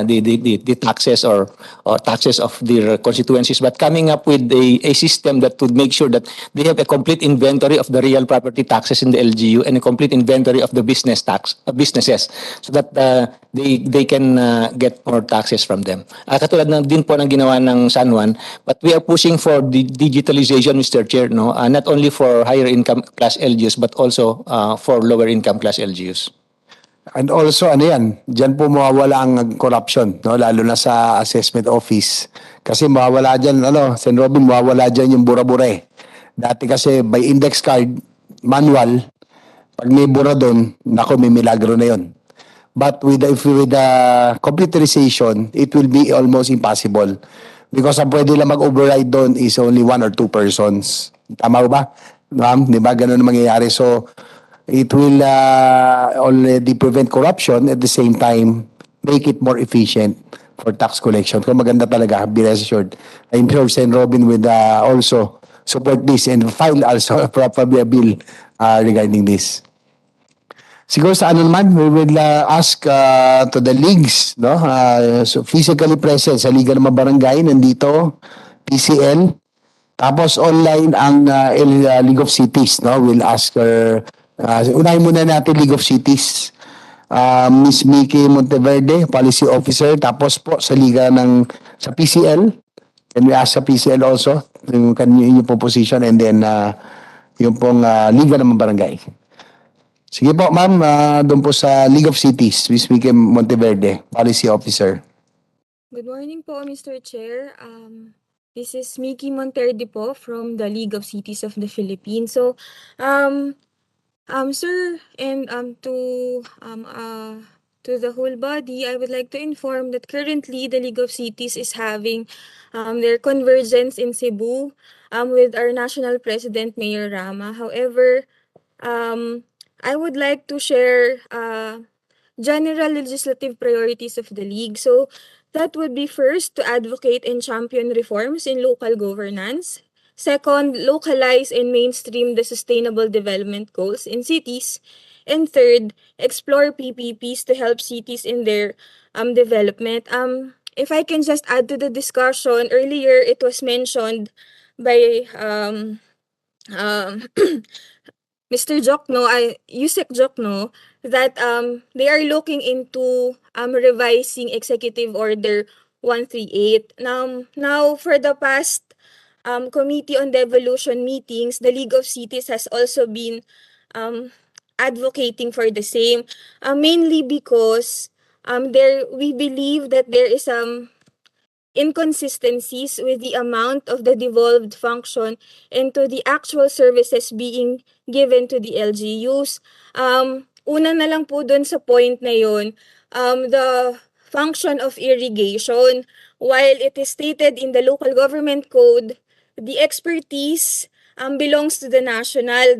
taxes or taxes of their constituencies, but coming up with a system that would make sure that they have a complete inventory of the real property taxes in the LGU and a complete inventory of the business tax businesses, so that they can get more taxes from them. Katulad na din po ng ginawa ng San Juan, but we are pushing for the digitalization, Mr. Chair, no, not only for higher income class LGUs but also for lower income class LGUs. And also, ano yan, dyan po mawawala ang corruption, no? Lalo na sa assessment office. Kasi mawawala dyan, Sen. Robin, mawawala dyan yung bura-bura eh. Dati kasi by index card, manual, pag may bura doon, nako, may milagro na yon. But with the computerization, it will be almost impossible. Because ang pwede lang mag-override doon is only 1 or 2 persons. Tama ba? Ma'am, di ba? Ganun ang mangyayari. So, it will already prevent corruption, at the same time make it more efficient for tax collection. Kung maganda talaga, be rest assured. I'm sure Sen. Robin will also support this and file also probably a bill regarding this. Siguro sa ano naman, we will ask to the leagues, no? So physically present sa Liga ng mga Barangay, nandito, PCL. Tapos online ang League of Cities, no? We'll ask her, unahin muna natin League of Cities. Miss Mickey Monteverde, Policy Officer. Tapos po sa Liga sa PCL. And we ask sa PCL also, yung po position, and then yung pong Liga ng mga Barangay. Sige po, ma'am, doon po sa League of Cities, Miss Mickey Monteverde, Policy Officer. Good morning po, Mr. Chair. This is Mickey Monteverde po from the League of Cities of the Philippines. So, sir, and to the whole body, I would like to inform that currently the League of Cities is having their convergence in Cebu with our national president, Mayor Rama. However, I would like to share general legislative priorities of the League. So that would be first, to advocate and champion reforms in local governance. Second, localize and mainstream the sustainable development goals in cities. And third, explore PPPs to help cities in their development. If I can just add to the discussion, earlier it was mentioned by Mr. Jokno, Yusek Jokno, that they are looking into revising Executive Order 138. Now for the past Committee on Devolution meetings, the League of Cities has also been advocating for the same, mainly because we believe that there is inconsistencies with the amount of the devolved function into the actual services being given to the LGUs. Una na lang po dun sa point na yun, the function of irrigation, while it is stated in the local government code, the expertise belongs to the national.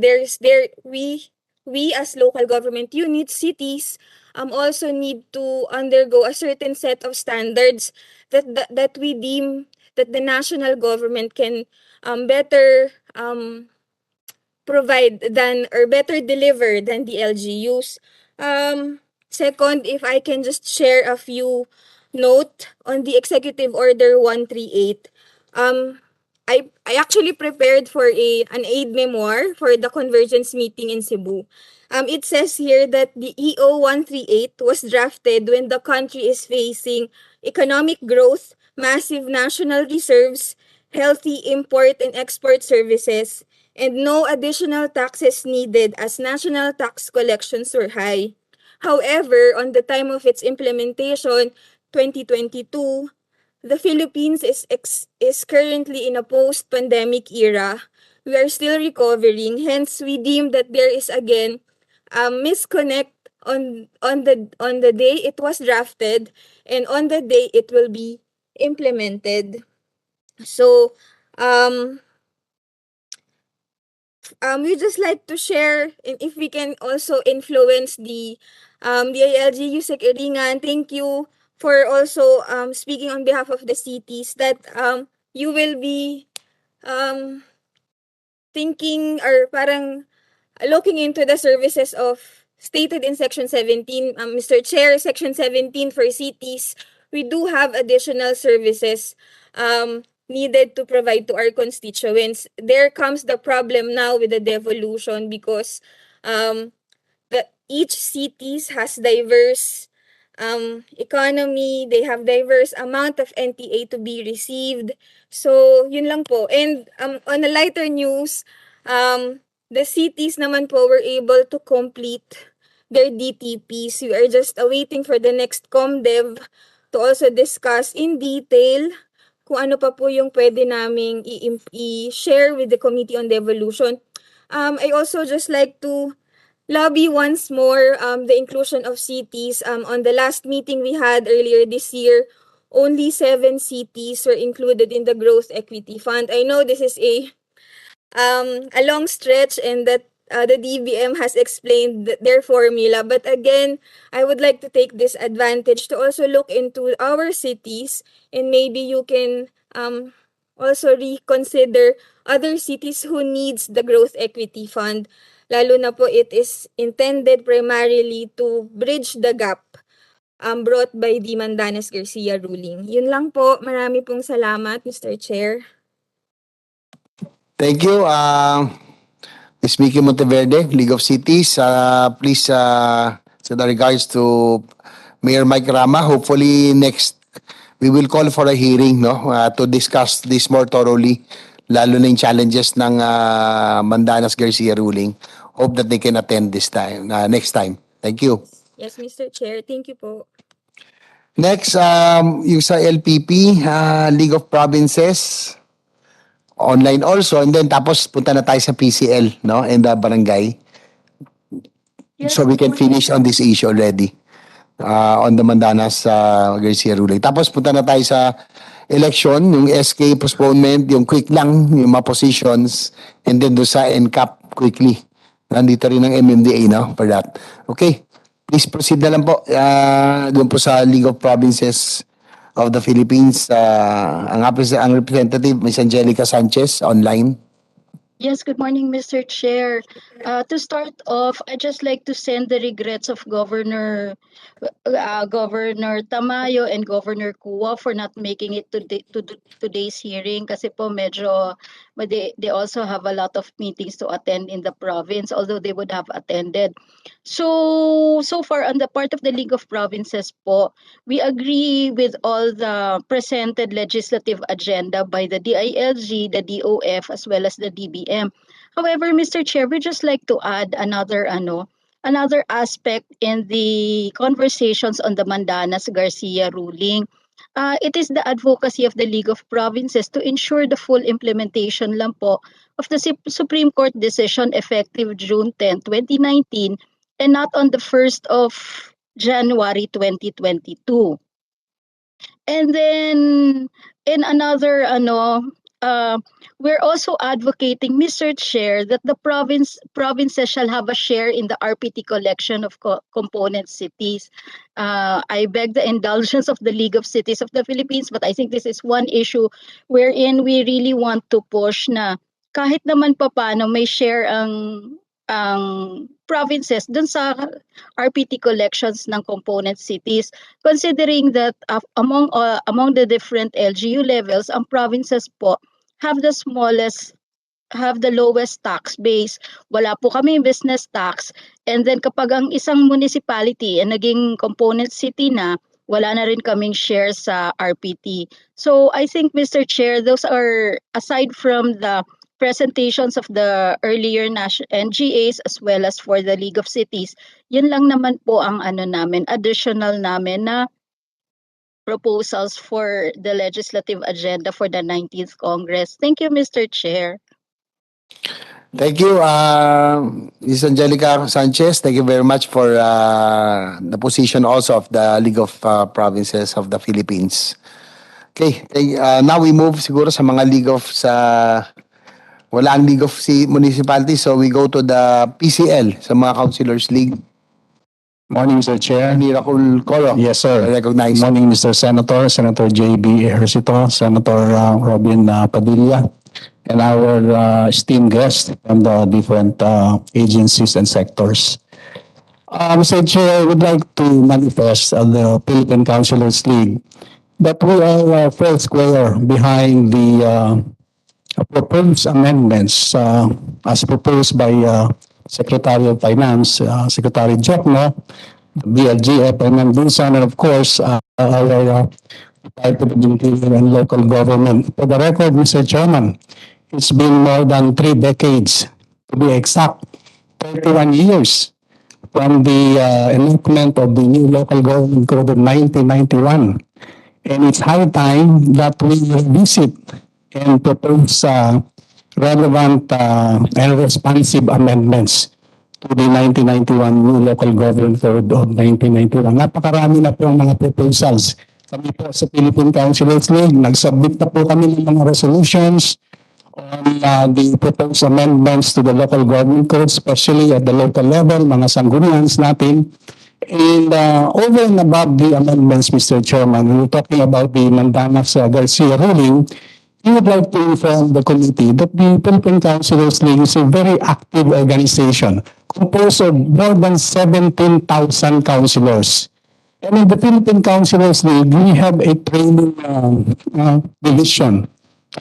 We as local government units, cities, also need to undergo a certain set of standards that we deem that the national government can better provide than, or better deliver than, the LGUs. Second, if I can just share a few note on the Executive Order 138. I actually prepared for an aid memoir for the convergence meeting in Cebu. It says here that the EO 138 was drafted when the country is facing economic growth, massive national reserves, healthy import and export services, and no additional taxes needed as national tax collections were high. However, on the time of its implementation, 2022, the Philippines is currently in a post-pandemic era. We are still recovering, hence we deem that there is again a misconnect on the day it was drafted and on the day it will be implemented. So we just like to share if we can also influence the ALGU Sec Iringan. Thank you for also speaking on behalf of the cities that you will be thinking or parang looking into the services of stated in Section 17, Mr. Chair, Section 17 for cities, we do have additional services needed to provide to our constituents. There comes the problem now with the devolution because each cities has diverse economy, they have diverse amount of NTA to be received. So, yun lang po. And on a lighter news, the cities naman po were able to complete their DTPs. We are just awaiting for the next ComDev to also discuss in detail kung ano pa po yung pwede naming i-share with the Committee on Devolution. I also just like to lobby once more the inclusion of cities. On the last meeting we had earlier this year, only 7 cities were included in the Growth Equity Fund. I know this is a long stretch and that the DBM has explained their formula. But again, I would like to take this advantage to also look into our cities and maybe you can also reconsider other cities who needs the Growth Equity Fund. Lalo na po it is intended primarily to bridge the gap brought by the Mandanas-Garcia ruling. Yun lang po. Marami pong salamat, Mr. Chair. Thank you. Ms. Mickey Monteverde, League of Cities. Please send our regards to Mayor Mike Rama. Hopefully next, we will call for a hearing to discuss this more thoroughly, lalo na yung challenges ng Mandanas Garcia ruling. Hope that they can attend this time, next time. Thank you. Yes, Mr. Chair. Thank you po. Next, yung sa LPP, League of Provinces, online also, and then tapos punta na tayo sa PCL, no, and the barangay. So we can finish on this issue already, on the Mandanas Garcia ruling. Tapos punta na tayo sa election, yung SK postponement, yung quick lang, yung mga positions, and then do sa NCAP quickly. Nandito rin ang MMDA, no, for that. Okay, please proceed na lang po. Doon po sa League of Provinces of the Philippines, ang representative, Ms. Angelica Sanchez, online. Yes, good morning, Mr. Chair. To start off, I'd just like to send the regrets of Governor Tamayo and Governor Kua for not making it to today's hearing kasi po medyo they also have a lot of meetings to attend in the province, although they would have attended. So far on the part of the League of Provinces po, we agree with all the presented legislative agenda by the DILG, the DOF, as well as the DBM. However, Mr. Chair, we just like to add another aspect in the conversations on the Mandanas Garcia ruling. It is the advocacy of the League of Provinces to ensure the full implementation lang po of the Supreme Court decision effective June 10, 2019 and not on the 1st of January 2022. And then in another we're also advocating, Mr. Chair, that the provinces shall have a share in the RPT collection of component cities. I beg the indulgence of the League of Cities of the Philippines, but I think this is one issue wherein we really want to push na kahit naman papaano may share ang provinces dun sa RPT collections ng component cities, considering that among the different LGU levels, ang provinces po have the lowest tax base. Wala po kami business tax. And then kapag ang isang municipality ay naging component city na, wala na rin kaming share sa RPT. So I think, Mr. Chair, those are, aside from the presentations of the earlier NGAs as well as for the League of Cities, yun lang naman po ang additional namin na proposals for the legislative agenda for the 19th Congress. Thank you, Mr. Chair. Thank you, Ms. Angelica Sanchez. Thank you very much for the position also of the League of Provinces of the Philippines. Okay, now we move siguro sa mga League of wala ang League of Municipalities, so we go to the PCL, sa mga Councilors League. Morning, Mr. Chair. Ni Rahul Coro. Yes, sir. I recognize. Morning, Mr. Senator, Senator J.B. Ejercito, Senator Robin Padilla, and our esteemed guests from the different agencies and sectors. Mr. Chair, I would like to manifest the Philippine Councilors League that we are full square behind the proposed amendments as proposed by Secretary of Finance, Secretary Jokno, BLGF Amendments, and of course, our Department of and Local Government. For the record, Mr. Chairman, it's been more than 3 decades, to be exact, 31 years from the enactment of the new Local Government Code of 1991. And it's high time that we revisit and propose relevant and responsive amendments to the 1991 new Local Government Code of 1991. Napakarami na po ang mga proposals. Kami po sa Philippine Councilors League, nag-submit na po kami ng mga resolutions on the proposed amendments to the Local Government Code, especially at the local level, mga sanggunians natin. And over and above the amendments, Mr. Chairman, when we're talking about the Mandanas-Garcia ruling, we would like to inform the committee that the Philippine Councilors League is a very active organization composed of more than 17,000 councilors. And in the Philippine Councilors League, we have a training division,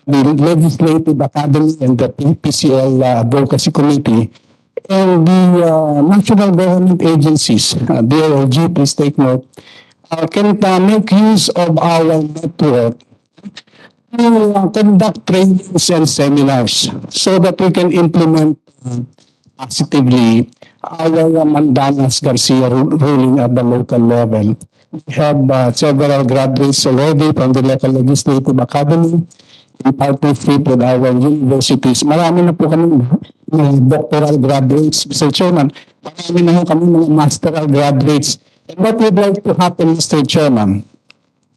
the Legislative Academy and the PCL Advocacy Committee, and the national government agencies, DILG, please take note, can make use of our network to conduct trainings and seminars so that we can implement positively our Mandanas-Garcia ruling at the local level. We have several graduates already from the local legislative academy in partnership with our universities. Marami na po kami doctoral graduates, Mr. Chairman. Marami na kami mga masteral graduates. And what would like to happen, Mr. Chairman,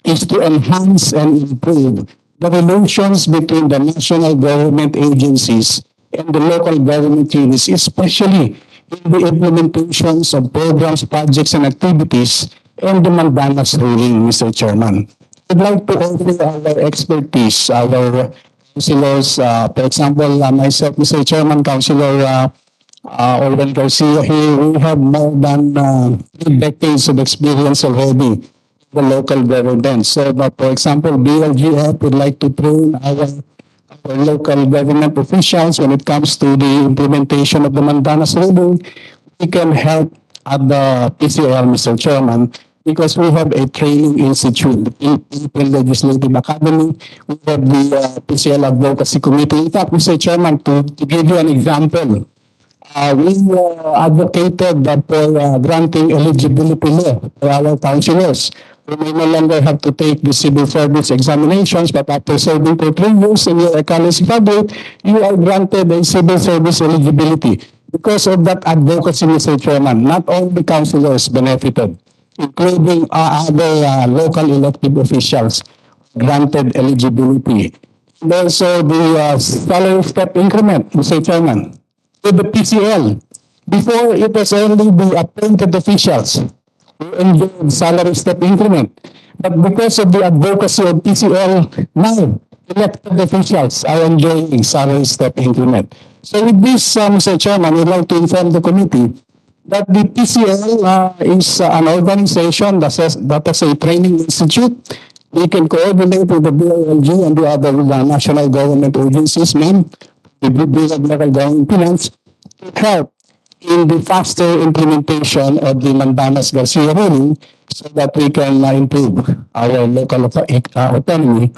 is to enhance and improve the relations between the national government agencies and the local government units, especially in the implementations of programs, projects, and activities and the Mandanas ruling, Mr. Chairman. I'd like to offer our expertise, our councilors, for example, myself, Mr. Chairman, Councilor Owen Garcia here, we have more than 3 decades of experience already in the local government. So, but for example, BLGF would like to train our local government officials when it comes to the implementation of the Mandanas ruling. We can help at the PCL, Mr. Chairman, because we have a training institute, the Philippine Legislative Academy. We have the PCL Advocacy Committee. In fact, Mr. Chairman, to give you an example, we advocated for granting eligibility law for our councilors. We may no longer have to take the civil service examinations, but after serving for 3 years and you're a college graduate, you are granted a civil service eligibility. Because of that advocacy, Mr. Chairman, not only councilors benefited, including other local elected officials granted eligibility. And also the salary step increment, Mr. Chairman, with the PCL. Before, it was only the appointed officials who enjoyed salary step increment. But because of the advocacy of PCL, now elected officials are enjoying salary step increment. So with this, Mr. Chairman, we'd like to inform the committee that the PCL is an organization that has a training institute. We can coordinate with the BLG and the other national government agencies, ma'am, the Bureau of Local Government Finance, to help in the faster implementation of the Mandanas-Garcia ruling so that we can improve our local autonomy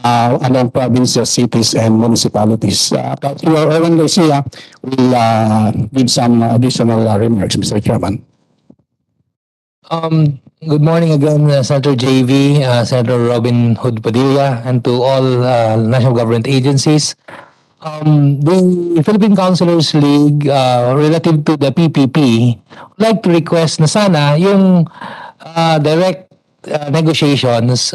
among provinces, cities, and municipalities. Councilor Owen Garcia will give some additional remarks, Mr. Chairman. Good morning again, Senator JV, Senator Robin Hood Padilla, and to all national government agencies. The Philippine Councilors League, relative to the PPP, would like to request na sana yung direct negotiations,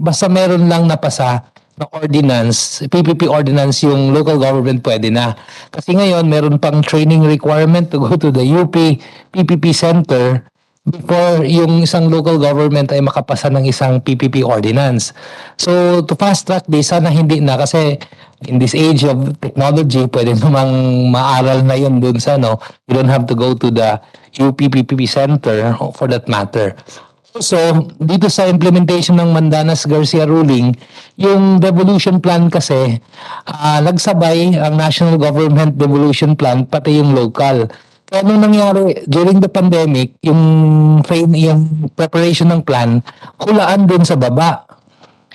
basta meron lang napasa na ordinance, PPP ordinance, yung local government pwede na. Kasi ngayon, meron pang training requirement to go to the UP PPP Center before yung isang local government ay makapasa ng isang PPP ordinance. So, to fast track this, sana hindi na kasi in this age of technology, pwede namang maaral na yun dun sa, no? You don't have to go to the UP PPP Center for that matter. So, dito sa implementation ng Mandanas-Garcia ruling, yung devolution plan kasi, nagsabay ang national government devolution plan, pati yung local. Kaya nung nangyari, during the pandemic, yung preparation ng plan, hulaan dun sa baba.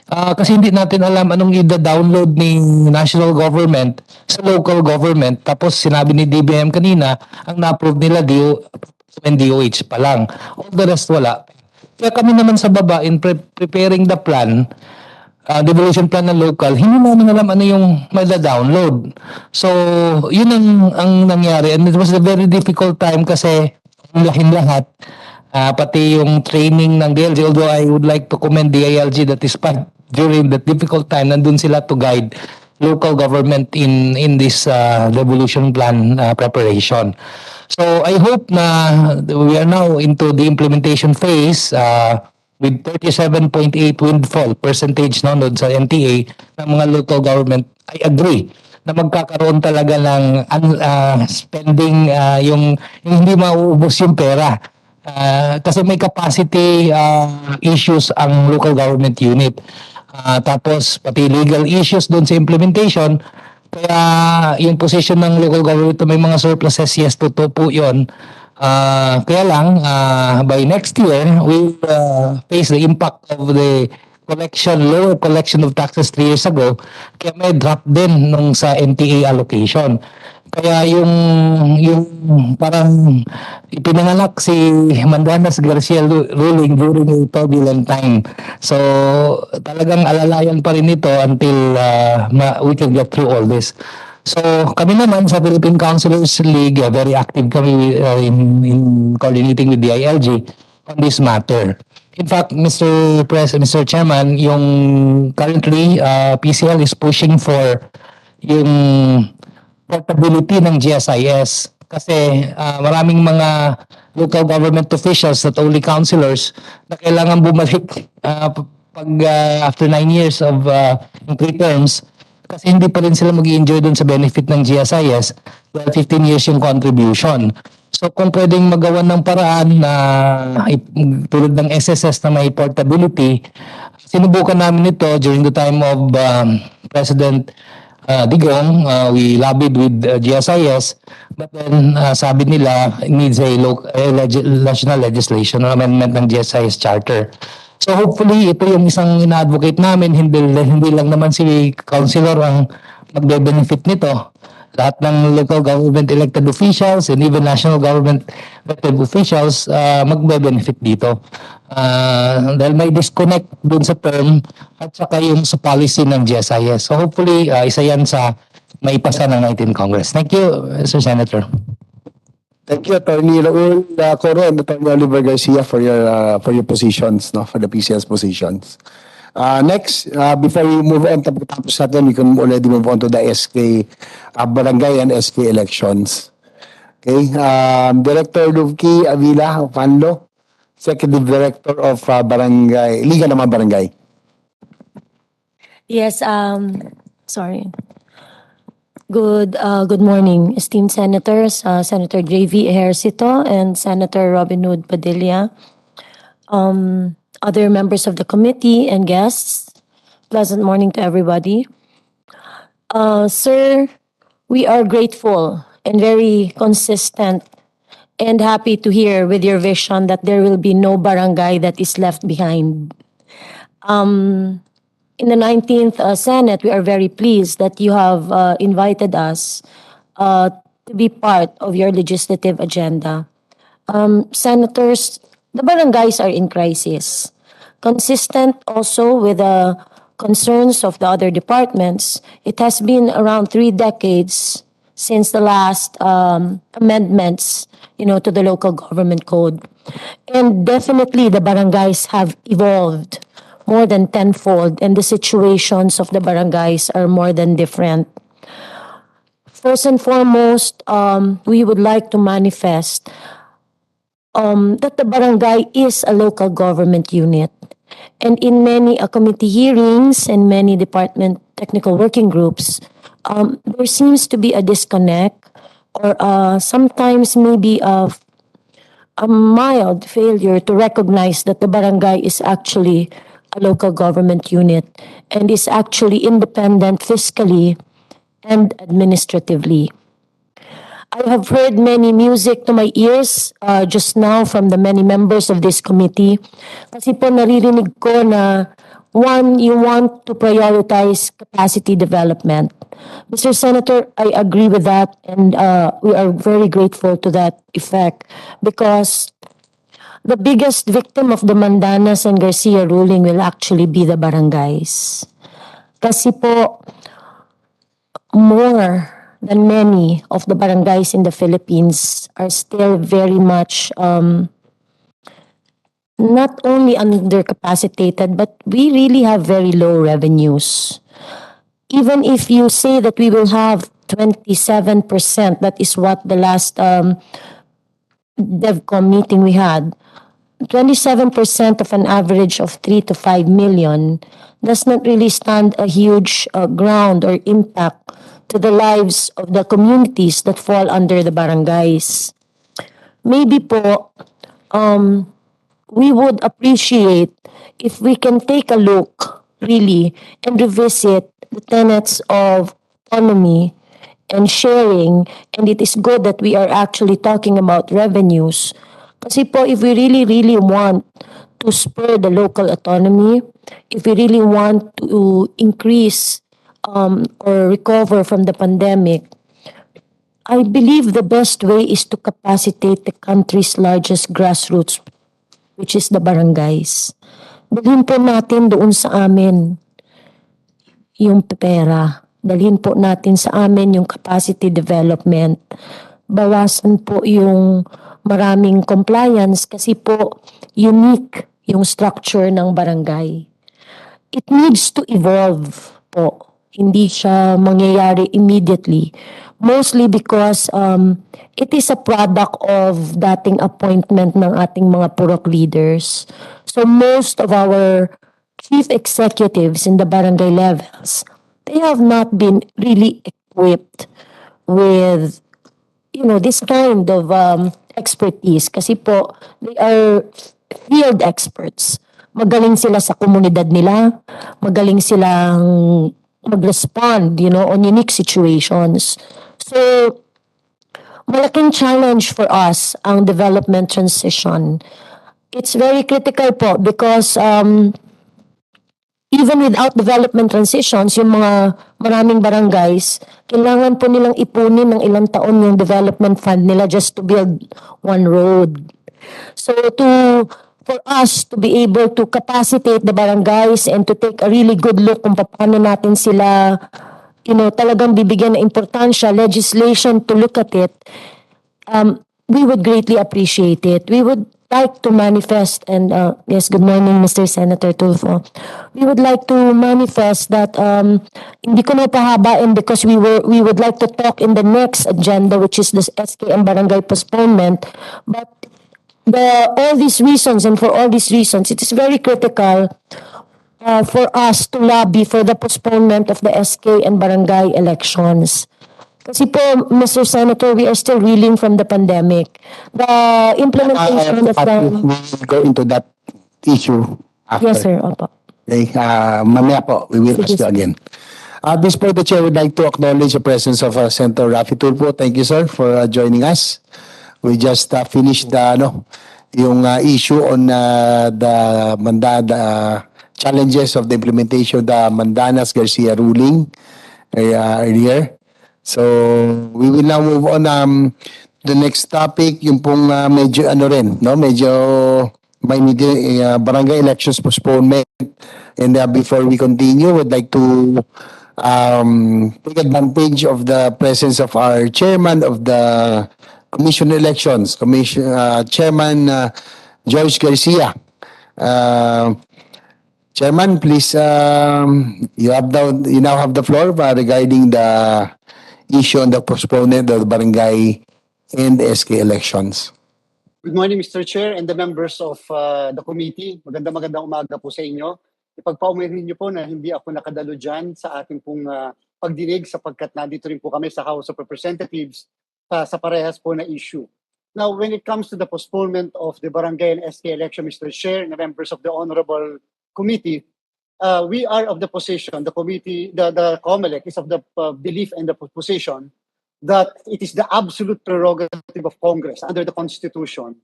Kasi hindi natin alam anong i-download ni national government sa local government. Tapos sinabi ni DBM kanina, ang na-approve nila DOH pa lang. All the rest wala. Kaya kami naman sa baba in preparing the plan, devolution plan ng local, hindi namin alam ano yung download. So, yun ang nangyari. And it was a very difficult time kasi lahin lahat. Pati yung training ng DLG, although I would like to commend the DILG that despite during that difficult time, nandun sila to guide local government in this devolution plan preparation. So I hope na we are now into the implementation phase with 37.8 windfall percentage no sa NTA ng mga local government. I agree na magkakaroon talaga ng spending yung hindi mauubos yung pera. Kasi may capacity issues ang local government unit. Tapos pati legal issues doon sa implementation. Kaya yung position ng local government may mga surpluses, yes, totoo po yun. Kaya lang, by next year, we'll face the impact of the lower collection of taxes 3 years ago. Kaya may drop din nung sa NTA allocation. Kaya yung parang ipinanganak si Mandanas Garcia ruling during a turbulent time. So talagang alalayan pa rin ito until we can get through all this. So kami naman sa Philippine Councilors League, very active kami in coordinating with the DILG on this matter. In fact, Mr. Chairman, yung currently PCL is pushing for yung portability ng GSIS kasi maraming mga local government officials, not only councilors, na kailangan bumalik pag after 9 years of 3 terms kasi hindi pa rin sila mag-enjoy dun sa benefit ng GSIS dahil 15 years yung contribution. So kung pwedeng magawa ng paraan na tulad ng SSS na may portability, sinubukan namin ito during the time of President Digong. We lobbied with GSIS, but then sabi nila it needs a national legislation or amendment ng GSIS charter. So hopefully ito yung isang ina-advocate namin, hindi lang naman si councilor ang magbe-benefit nito. Lahat ng local government elected officials and even national government elected officials magbe-benefit dito. Dahil may disconnect dun sa term at saka yung sa policy ng GSIS. So hopefully isa yan sa maipasa ng 19th Congress. Thank you, Mr. Senator. Thank you, Attorney Raul Coro and Attorney Oliver Garcia for your positions, no, for the PCS positions. Next, before we move on, tapos natin, we can already move on to the SK Barangay and SK elections. Okay, Director Lgi Avila Fanlo, Executive Director of Barangay, Liga ng mga Barangay. Yes, sorry. Good morning, esteemed senators, Senator J.V. Ejercito and Senator Robin Hood Padilla, other members of the committee and guests. Pleasant morning to everybody. Sir, we are grateful and very consistent and happy to hear with your vision that there will be no barangay that is left behind. In the 19th Senate, we are very pleased that you have invited us to be part of your legislative agenda. Senators, the barangays are in crisis. Consistent also with the concerns of the other departments, it has been around 3 decades since the last amendments, to the local government code. And definitely the barangays have evolved more than tenfold, and the situations of the barangays are more than different. First and foremost, we would like to manifest that the barangay is a local government unit. And in many committee hearings and many department technical working groups, there seems to be a disconnect or sometimes maybe a mild failure to recognize that the barangay is actually a local government unit and is actually independent fiscally and administratively. I have heard many music to my ears just now from the many members of this committee. Kasi po naririnig ko na one, you want to prioritize capacity development. Mr. Senator, I agree with that, and we are very grateful to that effect because the biggest victim of the Mandanas and Garcia ruling will actually be the barangays. Kasi po, more than many of the barangays in the Philippines are still very much not only undercapacitated, but we really have very low revenues. Even if you say that we will have 27%, that is what the last DevCom meeting we had, 27% of an average of 3 to 5 million does not really stand a huge ground or impact to the lives of the communities that fall under the barangays. Maybe po, we would appreciate if we can take a look really and revisit the tenets of autonomy and sharing, and it is good that we are actually talking about revenues. Kasi po, if we really want to spur the local autonomy, if we really want to increase or recover from the pandemic, I believe the best way is to capacitate the country's largest grassroots, which is the barangays. Dalhin po natin doon sa amin yung pera. Dalhin po natin sa amin yung capacity development. Bawasan po yung maraming compliance kasi po unique yung structure ng barangay. It needs to evolve po. Hindi siya mangyayari immediately. Mostly because it is a product of dating appointment ng ating mga purok leaders. So most of our chief executives in the barangay levels, they have not been really equipped with this kind of expertise kasi po they are field experts. Magaling sila sa komunidad nila, magaling silang mag-respond, on unique situations. So, malaking challenge for us ang development transition. It's very critical po because even without development transitions, yung mga maraming barangays, kailangan po nilang ipunin ng ilang taon yung development fund nila just to build one road. So for us to be able to capacitate the barangays and to take a really good look kung paano natin sila, talagang bibigyan ng importansya, legislation to look at it, we would greatly appreciate it. We would like to manifest, and yes, good morning, Mr. Senator Tulfo. We would like to manifest that, hindi ko na pahabain because we would like to talk in the next agenda, which is the SKM Barangay postponement, but all these reasons, and for all these reasons, it is very critical for us to lobby for the postponement of the SK and barangay elections. Kasi po, Mr. Senator, we are still reeling from the pandemic. The implementation of the... We'll go into that issue after. Yes, sir. Opo. Okay, mamaya po, we will ask you again. This point, the Chair would like to acknowledge the presence of Senator Rafi Tulfo. Thank you, sir, for joining us. We just finished yung issue on the challenges of the implementation of the Mandanas-Garcia ruling earlier. So, we will now move on the next topic, yung pong medyo medyo my meeting, barangay elections postponement. And before we continue, would like to take advantage of the presence of our chairman of the Commission Elections, Chairman George Garcia. Chairman, please, you now have the floor regarding the issue on the postponement of the barangay and SK elections. Good morning, Mr. Chair and the members of the committee. Magandang umaga po sa inyo. Ipagpaumirin niyo po na hindi ako nakadalo dyan sa ating pong pagdinig sapagkat nandito rin po kami sa House of Representatives sa parehas po na issue. Now, when it comes to the postponement of the barangay and SK election, Mr. Chair and the members of the Honorable Committee, we are of the position, the committee, the COMELEC is of the belief and the position that it is the absolute prerogative of Congress under the Constitution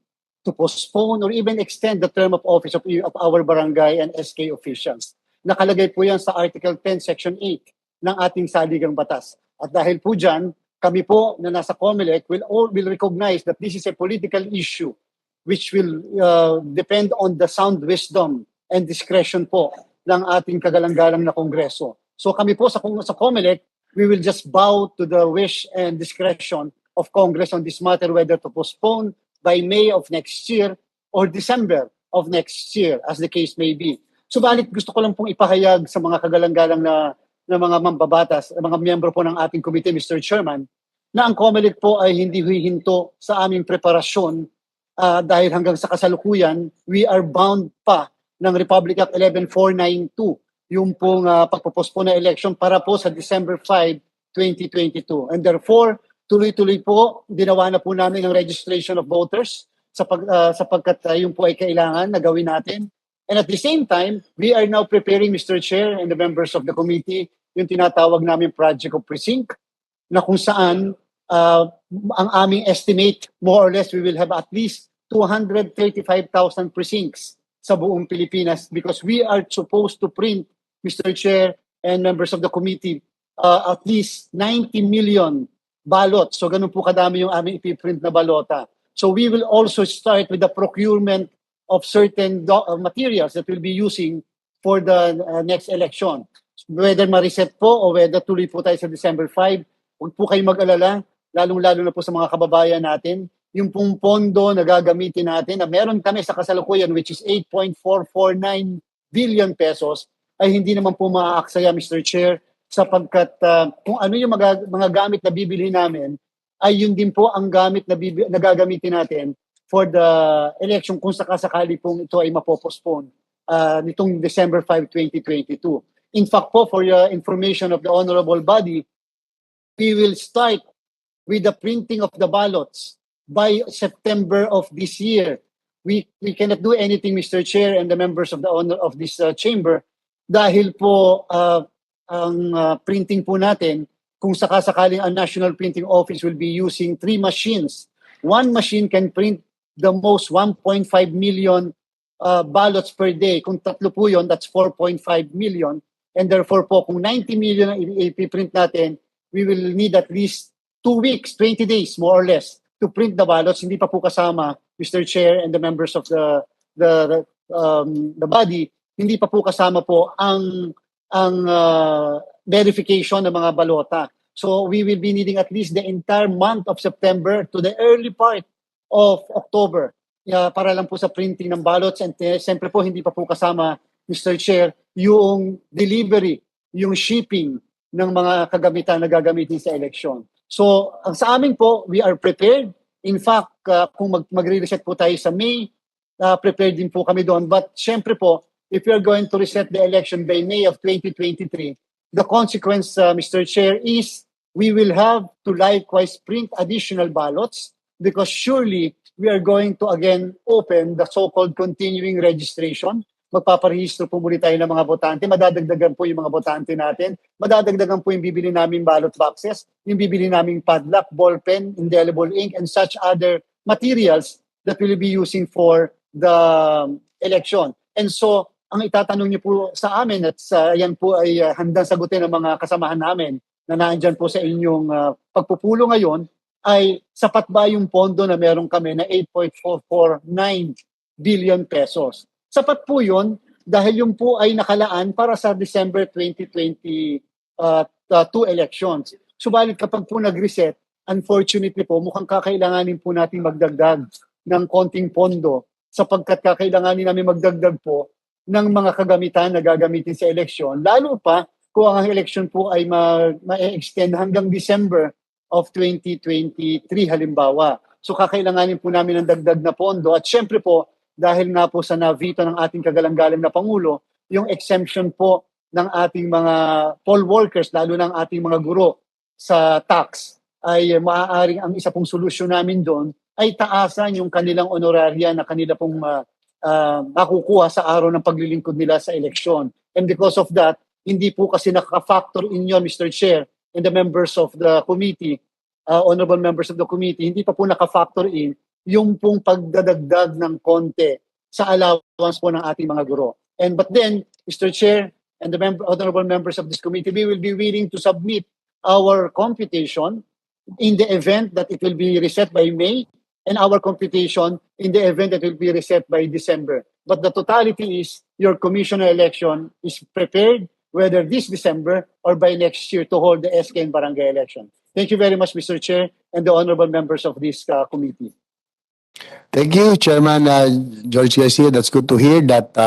to postpone or even extend the term of office of our barangay and SK officials. Nakalagay po yan sa Article 10, Section 8 ng ating saligang batas. At dahil po dyan, kami po na nasa COMELEC will recognize that this is a political issue which will depend on the sound wisdom and discretion po ng ating kagalang-galang na Kongreso. So kami po sa COMELEC, we will just bow to the wish and discretion of Congress on this matter, whether to postpone by May of next year or December of next year, as the case may be. Subalit gusto ko lang pong ipahayag sa mga kagalang-galang na mga mambabatas, mga miyembro po ng ating committee, Mr. Chairman, na ang COMELEC po ay hindi hihinto sa aming preparasyon dahil hanggang sa kasalukuyan, we are bound pa ng Republic Act 11492, yung pong pagpopospone na election para po sa December 5, 2022. And therefore, tuloy-tuloy po, ginawa na po namin ang registration of voters sapagkat yung po ay kailangan na gawin natin. And at the same time, we are now preparing, Mr. Chair and the members of the committee, yung tinatawag namin Project of Precinct, na kung saan ang aming estimate, more or less, we will have at least 235,000 precincts sa buong Pilipinas because we are supposed to print, Mr. Chair and members of the committee, at least 90 million ballots. So ganun po kadami yung aming ipiprint na balota. So we will also start with the procurement of certain materials that we'll be using for the next election. Whether ma-reset po o whether tuloy po tayo sa December 5, huwag po kayong mag-alala, lalong-lalo na po sa mga kababayan natin. Yung pong pondo na gagamitin natin, na meron kami sa kasalukuyan, which is 8.449 billion pesos, ay hindi naman po maaaksaya, Mr. Chair, sapagkat kung ano yung mga gamit na bibili namin, ay yun din po ang gamit na gagamitin natin for the election kung sakasakali pong ito ay mapopostpone nitong December 5, 2022. In fact po, for your information of the honorable body, we will start with the printing of the ballots by September of this year. We cannot do anything, Mr. Chair and the members of the honor of this chamber, dahil po ang printing po natin, kung sakasakaling ang National Printing Office will be using 3 machines. One machine can print the most 1.5 million ballots per day. Kung tatlo po yun, that's 4.5 million. And therefore po, kung 90 million ang ipiprint natin, we will need at least 2 weeks, 20 days, more or less, to print the ballots. Hindi pa po kasama, Mr. Chair and the members of the body, hindi pa po kasama po ang verification ng mga balota. So we will be needing at least the entire month of September to the early part of October para lang po sa printing ng ballots. And siyempre po hindi pa po kasama, Mr. Chair, yung delivery, yung shipping ng mga kagamitan na gagamitin sa election. So sa amin po, we are prepared. In fact, kung magre-reset po tayo sa May, prepared din po kami doon. But syempre po, if we are going to reset the election by May of 2023, the consequence, Mr. Chair, is we will have to likewise print additional ballots because surely we are going to again open the so-called continuing registration. Magpaparehistro po muli tayo ng mga botante. Madadagdagan po yung mga botante natin. Madadagdagan po yung bibili namin ballot boxes, yung bibili namin padlock, ballpen, indelible ink, and such other materials that we'll be using for the election. And so, ang itatanong niyo po sa amin at yan po ay handang sagutin ng mga kasamahan namin na naandyan po sa inyong pagpupulo ngayon, ay sapat ba yung pondo na meron kami na 8.449 billion pesos. Sapat po yun dahil yung po ay nakalaan para sa December 2022 elections. Subalit kapag po nag-reset, unfortunately po, mukhang kakailanganin po natin magdagdag ng konting pondo sapagkat kakailanganin namin magdagdag po ng mga kagamitan na gagamitin sa eleksyon, lalo pa kung ang election po ay ma-extend hanggang December of 2023 halimbawa. So kakailanganin po namin ng dagdag na pondo at syempre po dahil nga po sa na-veto ng ating kagalang-galang na Pangulo, yung exemption po ng ating mga poll workers, lalo ng ating mga guro sa tax, ay maaaring ang isa pong solusyon namin doon ay taasan yung kanilang honoraria na kanila pong makukuha sa araw ng paglilingkod nila sa eleksyon. And because of that, hindi po kasi nakaka-factor in yun, Mr. Chair, and the members of the committee, honorable members of the committee, hindi pa po naka-factor in yung pong pagdadagdag ng konti sa allowance po ng ating mga guro. But then, Mr. Chair, and the honorable members of this committee, we will be willing to submit our computation in the event that it will be reset by May, and our computation in the event that it will be reset by December. But the totality is your commissioner election is prepared whether this December or by next year to hold the SK and barangay election. Thank you very much, Mr. Chair, and the honorable members of this committee. Thank you, Chairman George Garcia. That's good to hear that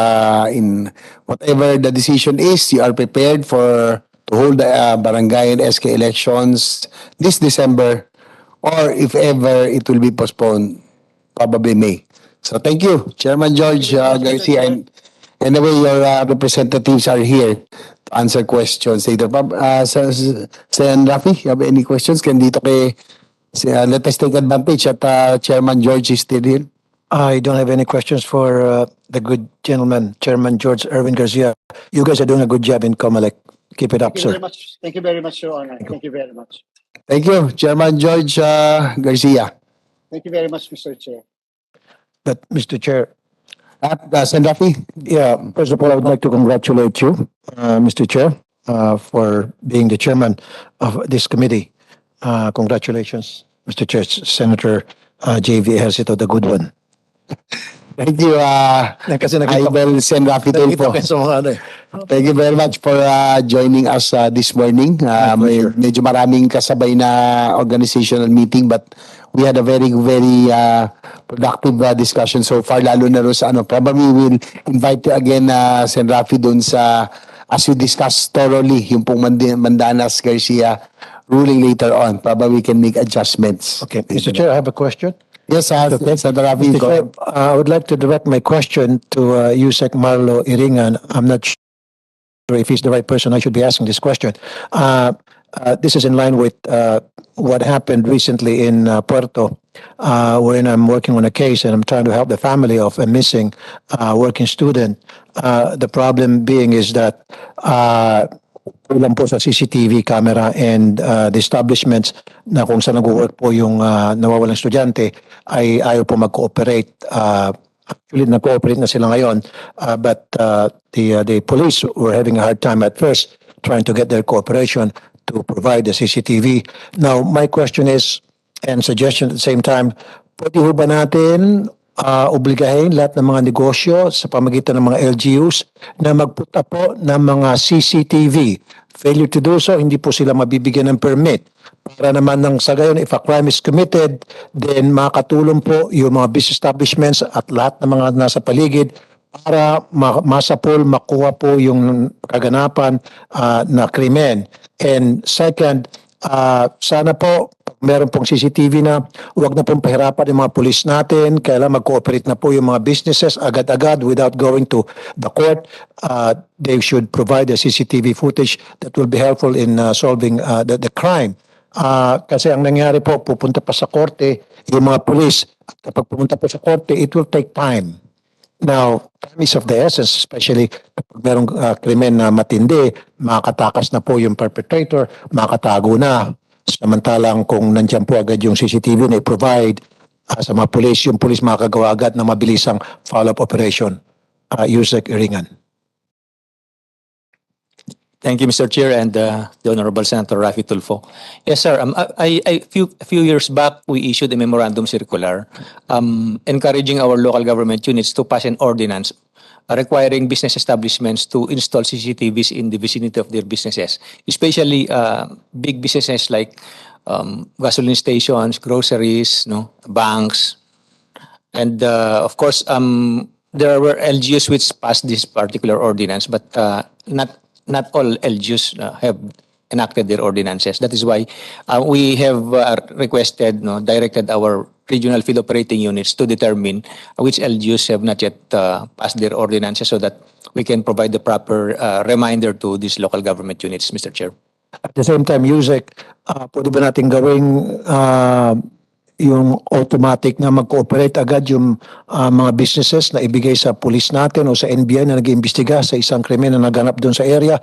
in whatever the decision is, you are prepared to hold the barangay and SK elections this December, or if ever it will be postponed, probably May. So thank you, Chairman George Garcia. And anyway, your representatives are here to answer questions later. Sen Rafi, you have any questions? Can dito kay let us take advantage that Chairman George is still here. I don't have any questions for the good gentleman, Chairman George Erwin Garcia. You guys are doing a good job in Comelec. Keep it up, sir. Thank you very much, Your Honor. Thank you very much. Thank you, Chairman George Garcia. Thank you very much, Mr. Chair. But, Mr. Chair, Sen Rafi? yeah, first of all, I would like to congratulate you, Mr. Chair, for being the chairman of this committee. Congratulations, Mr. Chair, Senator J.V. Ejercito, the good one. Thank you, Kasi nakita Idol Sen Rafi Tulfo. ko sa mga ano eh. Thank you very much for joining us this morning. Medyo maraming kasabay na organizational meeting, but we had a very, very productive discussion so far, lalo na rin sa probably we'll invite you again, Sen Rafi, dun sa, as we discuss thoroughly, yung pong Mandanas Garcia ruling later on. Probably we can make adjustments. Okay, Mr. Chair, I have a question. Yes, Sen Rafi. Mr. Chair, I would like to direct my question to Yusek Marlo Iringan. I'm not sure if he's the right person I should be asking this question. This is in line with what happened recently in Puerto, wherein I'm working on a case and I'm trying to help the family of a missing working student. The problem being is that kulang po sa CCTV camera and the establishments na kung saan nag-work po yung nawawalang estudyante ay ayaw po mag-cooperate. Actually, nag-cooperate na sila ngayon, but the police were having a hard time at first trying to get their cooperation to provide the CCTV. Now, my question is, and suggestion at the same time, pwede ho ba natin obligahin lahat ng mga negosyo sa pamagitan ng mga LGUs na magputa po ng mga CCTV? Failure to do so, hindi po sila mabibigyan ng permit. Para naman nang sa gayon, if a crime is committed, then makatulong po yung mga business establishments at lahat ng mga nasa paligid para masapol, makuha po yung kaganapan na krimen. And second, sana po, meron pong CCTV na, huwag na pong pahirapan yung mga police natin, kailangan mag-cooperate na po yung mga businesses agad-agad without going to the court. They should provide the CCTV footage that will be helpful in solving the crime. Kasi ang nangyari po, pupunta pa sa korte yung mga police. At kapag pupunta po sa korte, it will take time. Now, time is of the essence, especially kapag merong krimen na matindi, makakatakas na po yung perpetrator, makakatago na. Samantalang kung nandiyan po agad yung CCTV na i-provide sa mga police, yung police makakagawa agad ng mabilisang follow-up operation. Yusek Iringan. Thank you, Mr. Chair, and the Honorable Senator Raffy Tulfo. Yes, sir. A few years back, we issued a memorandum circular encouraging our local government units to pass an ordinance requiring business establishments to install CCTVs in the vicinity of their businesses, especially big businesses like gasoline stations, groceries, no, banks, and of course, there were LGUs which passed this particular ordinance, but not all LGUs have enacted their ordinances. That is why we have requested, no, directed our regional field operating units to determine which LGUs have not yet passed their ordinances so that we can provide the proper reminder to these local government units, Mr. Chair. At the same time, Yusek, pwede ba natin gawing yung automatic na mag-cooperate agad yung mga businesses na ibigay sa police natin o sa NBI na nag-iimbestiga sa isang krimen na naganap doon sa area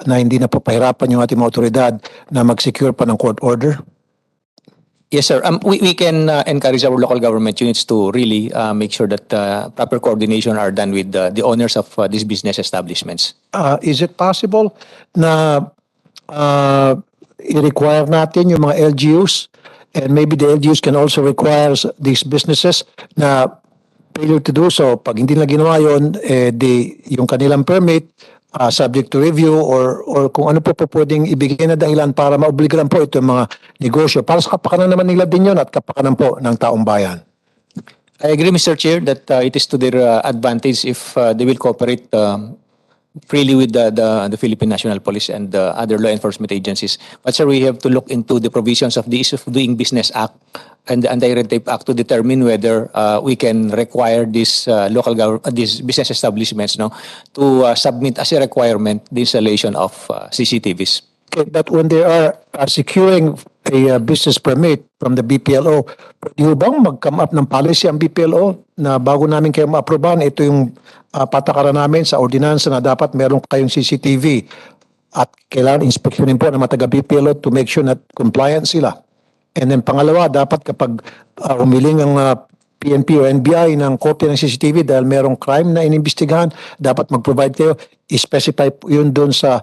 na hindi na papahirapan yung ating mga otoridad na mag-secure pa ng court order? Yes, sir. We can encourage our local government units to really make sure that proper coordination are done with the owners of these business establishments. Is it possible na i-require natin yung mga LGUs and maybe the LGUs can also require these businesses na failure to do so, pag hindi na ginawa yun, yung kanilang permit subject to review or kung ano po pwedeng ibigay na dahilan para maobligaran po ito mga negosyo para sa kapakanan naman nila din yun at kapakanan po ng taong bayan. I agree, Mr. Chair, that it is to their advantage if they will cooperate freely with the Philippine National Police and other law enforcement agencies. But sir, we have to look into the provisions of the Ease of Doing Business Act and the Anti-Red Tape Act to determine whether we can require these these business establishments, no, to submit as a requirement the installation of CCTVs. Okay, but when they are securing a business permit from the BPLO, pwede bang mag-come up ng policy ang BPLO na bago namin kayo ma-aprobahan, ito yung patakaran namin sa ordinansa na dapat meron kayong CCTV at kailangan inspeksyonin po ng mga taga-BPLO to make sure na compliant sila. And then pangalawa, dapat kapag humiling ang PNP o NBI ng kopya ng CCTV dahil merong crime na inimbestigahan, dapat mag-provide kayo, i-specify yun doon sa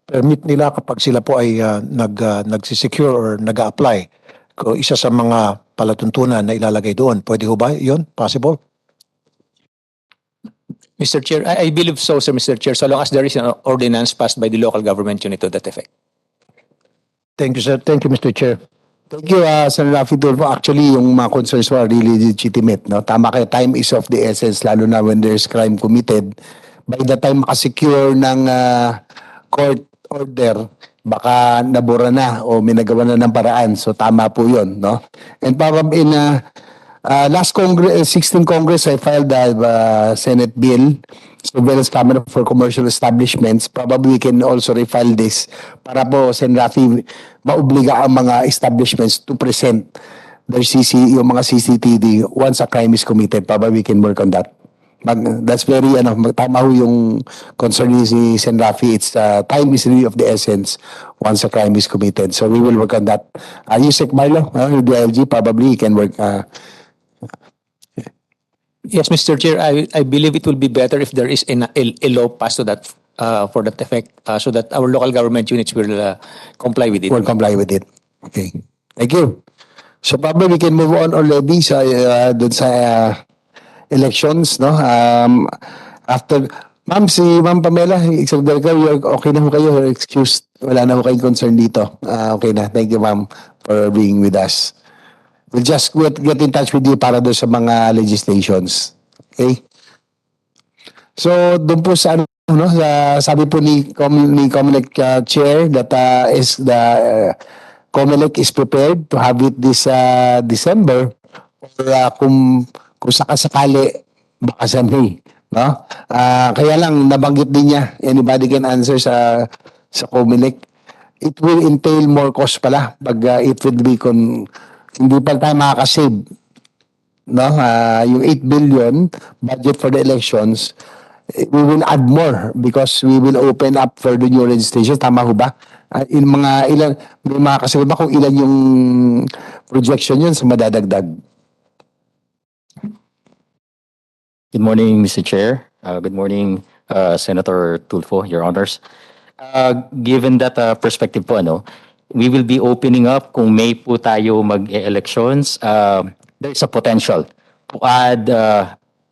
permit nila kapag sila po ay nagsisecure or nag-a-apply. Isa sa mga palatuntunan na ilalagay doon. Pwede ho ba yun? Possible? Mr. Chair, I believe so, sir, Mr. Chair, so long as there is an ordinance passed by the local government unit to that effect. Thank you, sir. Thank you, Mr. Chair. Thank you, Senator Raffy Tulfo. Actually, yung mga concerns were really legitimate. No? Tama kayo, time is of the essence, lalo na when there's crime committed. By the time makasecure ng court order, baka nabura na o may nagawa na ng paraan. So tama po yun. No? And probably in last Congress, 16th Congress, I filed the Senate bill, Surveillance Camera for Commercial Establishments. Probably we can also refile this para po, Sen. Raffy, maobliga ang mga establishments to present their yung mga CCTV once a crime is committed. Probably we can work on that. That's very, tama ho yung concern ni si Sen. Raffy. It's time is really of the essence once a crime is committed. So we will work on that. Yusek Marlo, the LG, probably can work. Yes, Mr. Chair, I believe it will be better if there is a law passed to that for that effect, so that our local government units will comply with it. Will comply with it. Okay. Thank you. So probably we can move on already sa dun sa elections, no? After Ma'am Pamela, okay na ho kayo, excused. Wala na ho kayong concern dito. Okay na. Thank you, ma'am, for being with us. We'll just get in touch with you para doon sa mga legislations. Okay? So, doon po sa sabi po ni Comelec Chair that is the Comelec is prepared to have it this December or kung sakasakali baka sa May, no? Kaya lang nabanggit din niya, anybody can answer sa Comelec. It will entail more cost pala pag it would be hindi pa tayo makakasave, no? Yung 8 billion budget for the elections, we will add more because we will open up for the new registration. Tama ho ba? May makakasave ba kung ilan yung projection yun sa madadagdag? Good morning, Mr. Chair. Good morning, Senator Tulfo, Your Honors. Given that perspective po, we will be opening up kung May po tayo mag-elections. There's a potential to add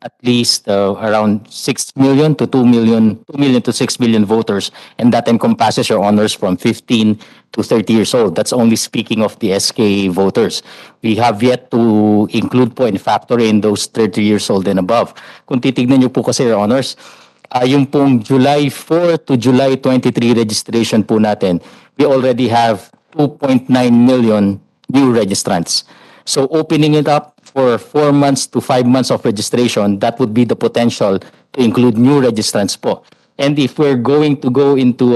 at least around 6 million to 2 million, 2 million to 6 million voters, and that encompasses, Your Honors, from 15 to 30 years old. That's only speaking of the SK voters. We have yet to include po and factor in those 30 years old and above. Kung titignan niyo po kasi, Your Honors, yung pong July 4 to July 23 registration po natin, we already have 2.9 million new registrants. So opening it up for 4 months to 5 months of registration, that would be the potential to include new registrants po. And if we're going to go into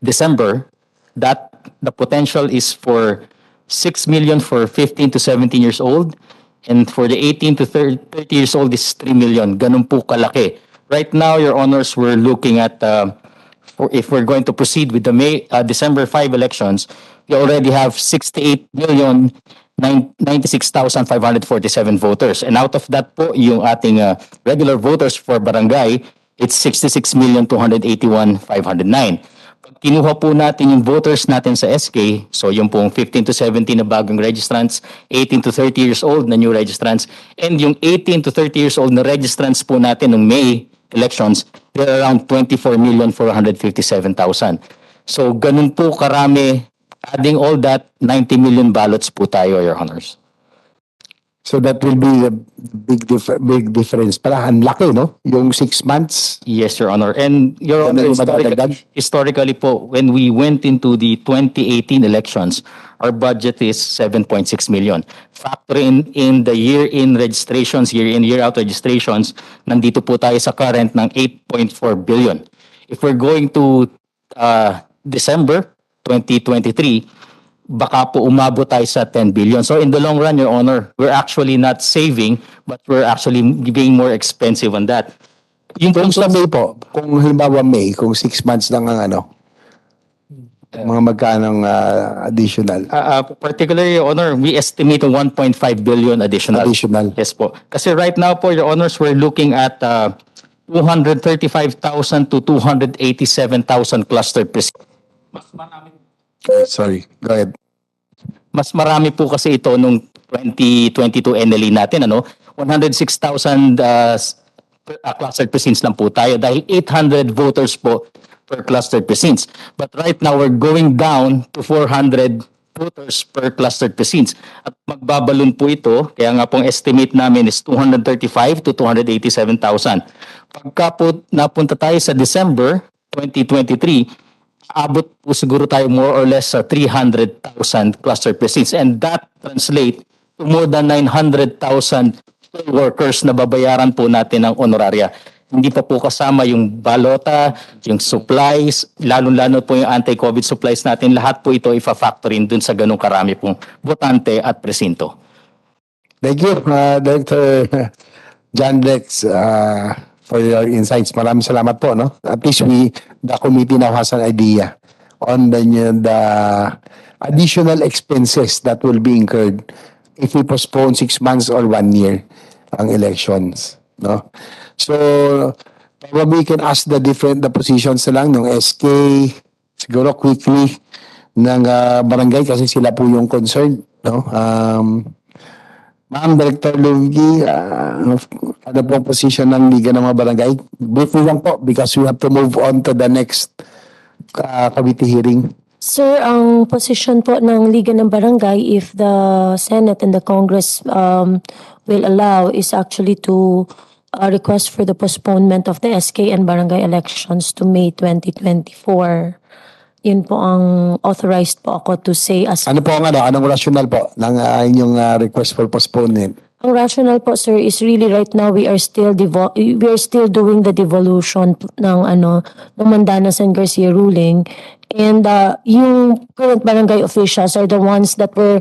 December, that the potential is for 6 million for 15 to 17 years old, and for the 18 to 30 years old is 3 million. Ganun po kalaki. Right now, Your Honors, we're looking at, if we're going to proceed with the December 5 elections, we already have 68,096,547 voters. And out of that po, yung ating regular voters for barangay, it's 66,281,509. Pag kinuha po natin yung voters natin sa SK, so yung pong 15 to 17 na bagong registrants, 18 to 30 years old na new registrants, and yung 18 to 30 years old na registrants po natin ng May elections, they're around 24,457,000. So ganun po karami. Adding all that, 90 million ballots po tayo, Your Honors. So that will be a big difference. Para ang laki, no? Yung 6 months. Yes, Your Honor. And Your Honor, historically po, when we went into the 2018 elections, our budget is 7.6 million. Factor in the year-in registrations, year-in, year-out registrations, nandito po tayo sa current ng 8.4 billion. If we're going to December 2023, baka po umabot tayo sa 10 billion. So in the long run, Your Honor, we're actually not saving, but we're actually being more expensive on that. Yung kung sa May po, kung halimbawa May, kung 6 months lang ang mga magkanong additional. Particularly, Your Honor, we estimate 1.5 billion additional. Additional. Yes po. Kasi right now po, Your Honors, we're looking at 235,000 to 287,000 cluster precincts. Sorry, go ahead. Mas marami po kasi ito nung 2022 NLE natin, 106,000 clustered precincts lang po tayo dahil 800 voters po per clustered precincts. But right now, we're going down to 400 voters per clustered precincts. At magbabalon po ito, kaya nga pong estimate namin is 235 to 287,000. Pagka po napunta tayo sa December 2023, abot po siguro tayo more or less sa 300,000 cluster precincts, and that translate to more than 900,000 workers na babayaran po natin ng honoraria. Hindi pa po kasama yung balota, yung supplies, lalo-lalo po yung anti-COVID supplies natin. Lahat po ito ifa-factor in dun sa ganung karami pong botante at presinto. Thank you, Dr. John Rex, for your insights. Maraming salamat po, no? At least the committee now has an idea on the additional expenses that will be incurred if we postpone 6 months or 1 year ang elections, no? So, probably we can ask the positions na lang ng SK, siguro quickly, ng barangay kasi sila po yung concerned, no? Ma'am, Director Lgi, ano pong position ng Liga ng mga Barangay? Briefly lang po because we have to move on to the next committee hearing. Sir, ang position po ng Liga ng Barangay, if the Senate and the Congress will allow, is actually to request for the postponement of the SK and barangay elections to May 2024. Yun po ang authorized po ako to say as... Ano po anong rational po ng inyong request for postponement? Ang rational po, sir, is really right now we are still doing the devolution ng Mandanas and Garcia ruling, and yung current barangay officials are the ones that were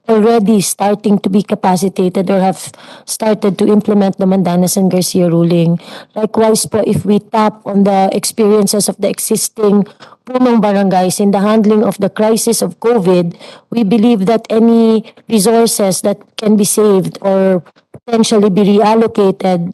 already starting to be capacitated or have started to implement the Mandanas and Garcia ruling. Likewise po, if we tap on the experiences of the existing punong barangays in the handling of the crisis of COVID, we believe that any resources that can be saved or potentially be reallocated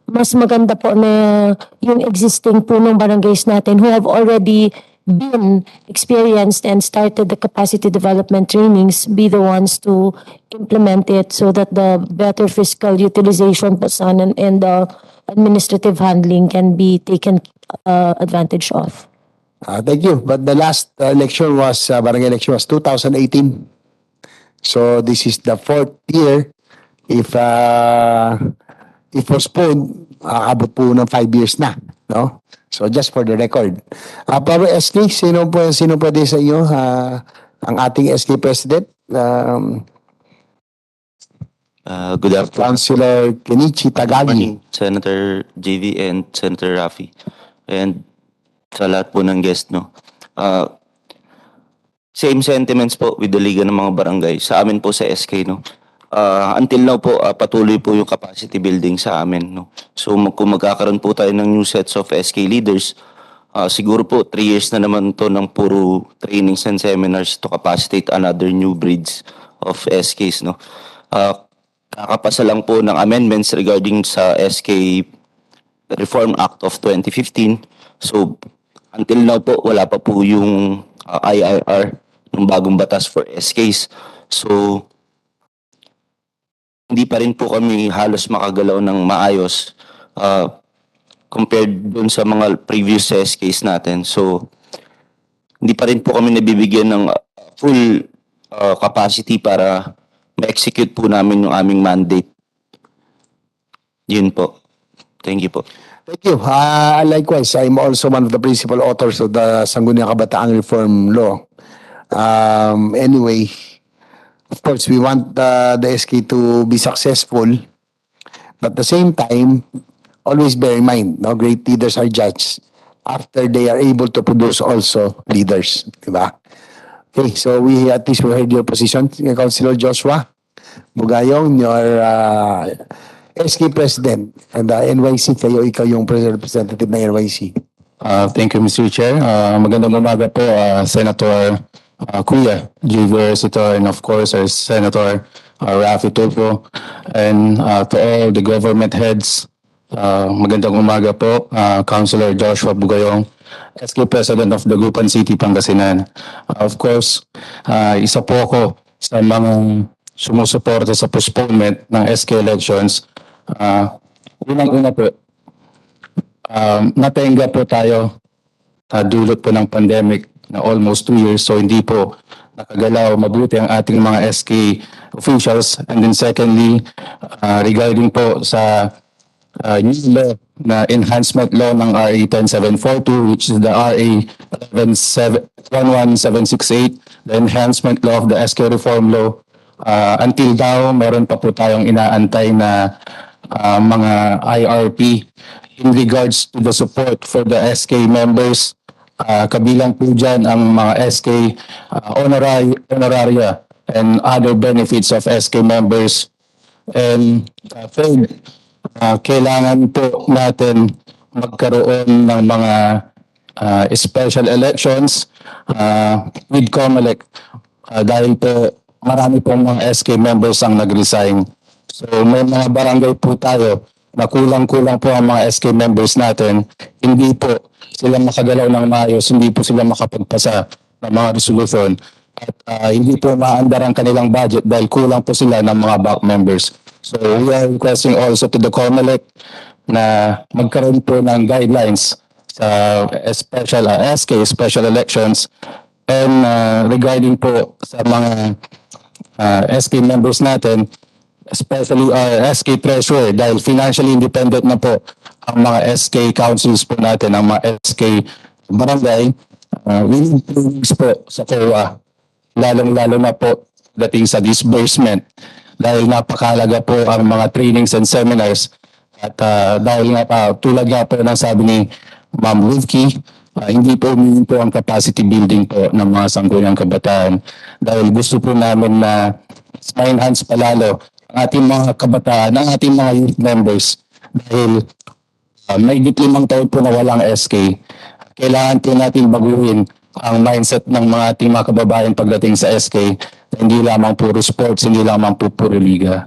mas maganda po na yung existing punong barangays natin who have already been experienced and started the capacity development trainings be the ones to implement it so that the better fiscal utilization po sana and the administrative handling can be taken advantage of. Thank you. But the last election was, barangay election was 2018. So this is the fourth year. If postponed, aabot po ng 5 years na, no? So just for the record. Para SK, sino pwede sa inyo? Ang ating SK President, Good afternoon. Councilor Kenichi Tagagi. Morning, Senator JV and Senator Rafi. And sa lahat po ng guest, no? Same sentiments po with the Liga ng mga Barangay. Sa amin po sa SK, no? Until now po, patuloy po yung capacity building sa amin, no? So kung magkakaroon po tayo ng new sets of SK leaders, siguro po 3 years na naman to ng puro trainings and seminars to capacitate another new breeds of SKs, no? Kakapasa lang po ng amendments regarding sa SK Reform Act of 2015. So until now po, wala pa po yung IIR ng bagong batas for SKs. So hindi pa rin po kami halos makagalaw ng maayos compared dun sa mga previous SKs natin. So hindi pa rin po kami nabibigyan ng full capacity para ma-execute po namin yung aming mandate. Yun po. Thank you po. Thank you. Likewise, I'm also one of the principal authors of the Sangguniang Kabataan Reform Law. Anyway, of course, we want the SK to be successful. But at the same time, always bear in mind, no, great leaders are judged after they are able to produce also leaders. Diba? Okay, so at least we heard your position. Councilor Joshua Bugayong, your SK President and NYC, ikaw yung representative ng NYC. Thank you, Mr. Chair. Magandang umaga po, Senator Kuya JV Hersito, and of course, our Senator Rafi Tulfo, and to all the government heads. Magandang umaga po, Councilor Joshua Bugayong, SK President of the Dagupan City, Pangasinan. Of course, isa po ako sa mga sumusuporta sa postponement ng SK elections. Unang-una po, natenga po tayo dulot po ng pandemic na almost 2 years, so hindi po nakagalaw mabuti ang ating mga SK officials. And then secondly, regarding po sa new law na enhancement law ng RA 10742, which is the RA 11768, the enhancement law of the SK reform law. Until now, meron pa po tayong inaantay na mga IRP in regards to the support for the SK members. Kabilang po dyan ang mga SK honoraria and other benefits of SK members. And third, kailangan po natin magkaroon ng mga special elections with COMELEC dahil po marami pong mga SK members ang nag-resign. So may mga barangay po tayo na kulang-kulang po ang mga SK members natin. Hindi po sila makagalaw ng maayos, hindi po sila makapagpasa ng mga resolution. At hindi po maandar ang kanilang budget dahil kulang po sila ng mga back members. So we are requesting also to the COMELEC na magkaroon po ng guidelines sa SK special elections, and regarding po sa mga SK members natin, especially our SK treasurer, dahil financially independent na po ang mga SK councils po natin, ang mga SK barangay, we need trainings po sa COA, lalong-lalo na po dating sa disbursement, dahil napakalaga po ang mga trainings and seminars. At dahil nga tulad nga po ng sabi ni Ma'am Rufki, hindi po huminto ang capacity building po ng mga sangguniang kabataan, dahil gusto po namin na ma-enhance palalo ang ating mga kabataan, ang ating mga youth members, dahil may 5 taon po na walang SK. Kailangan po natin baguhin ang mindset ng mga ating mga kababayan pagdating sa SK, hindi lamang puro sports, hindi lamang puro liga.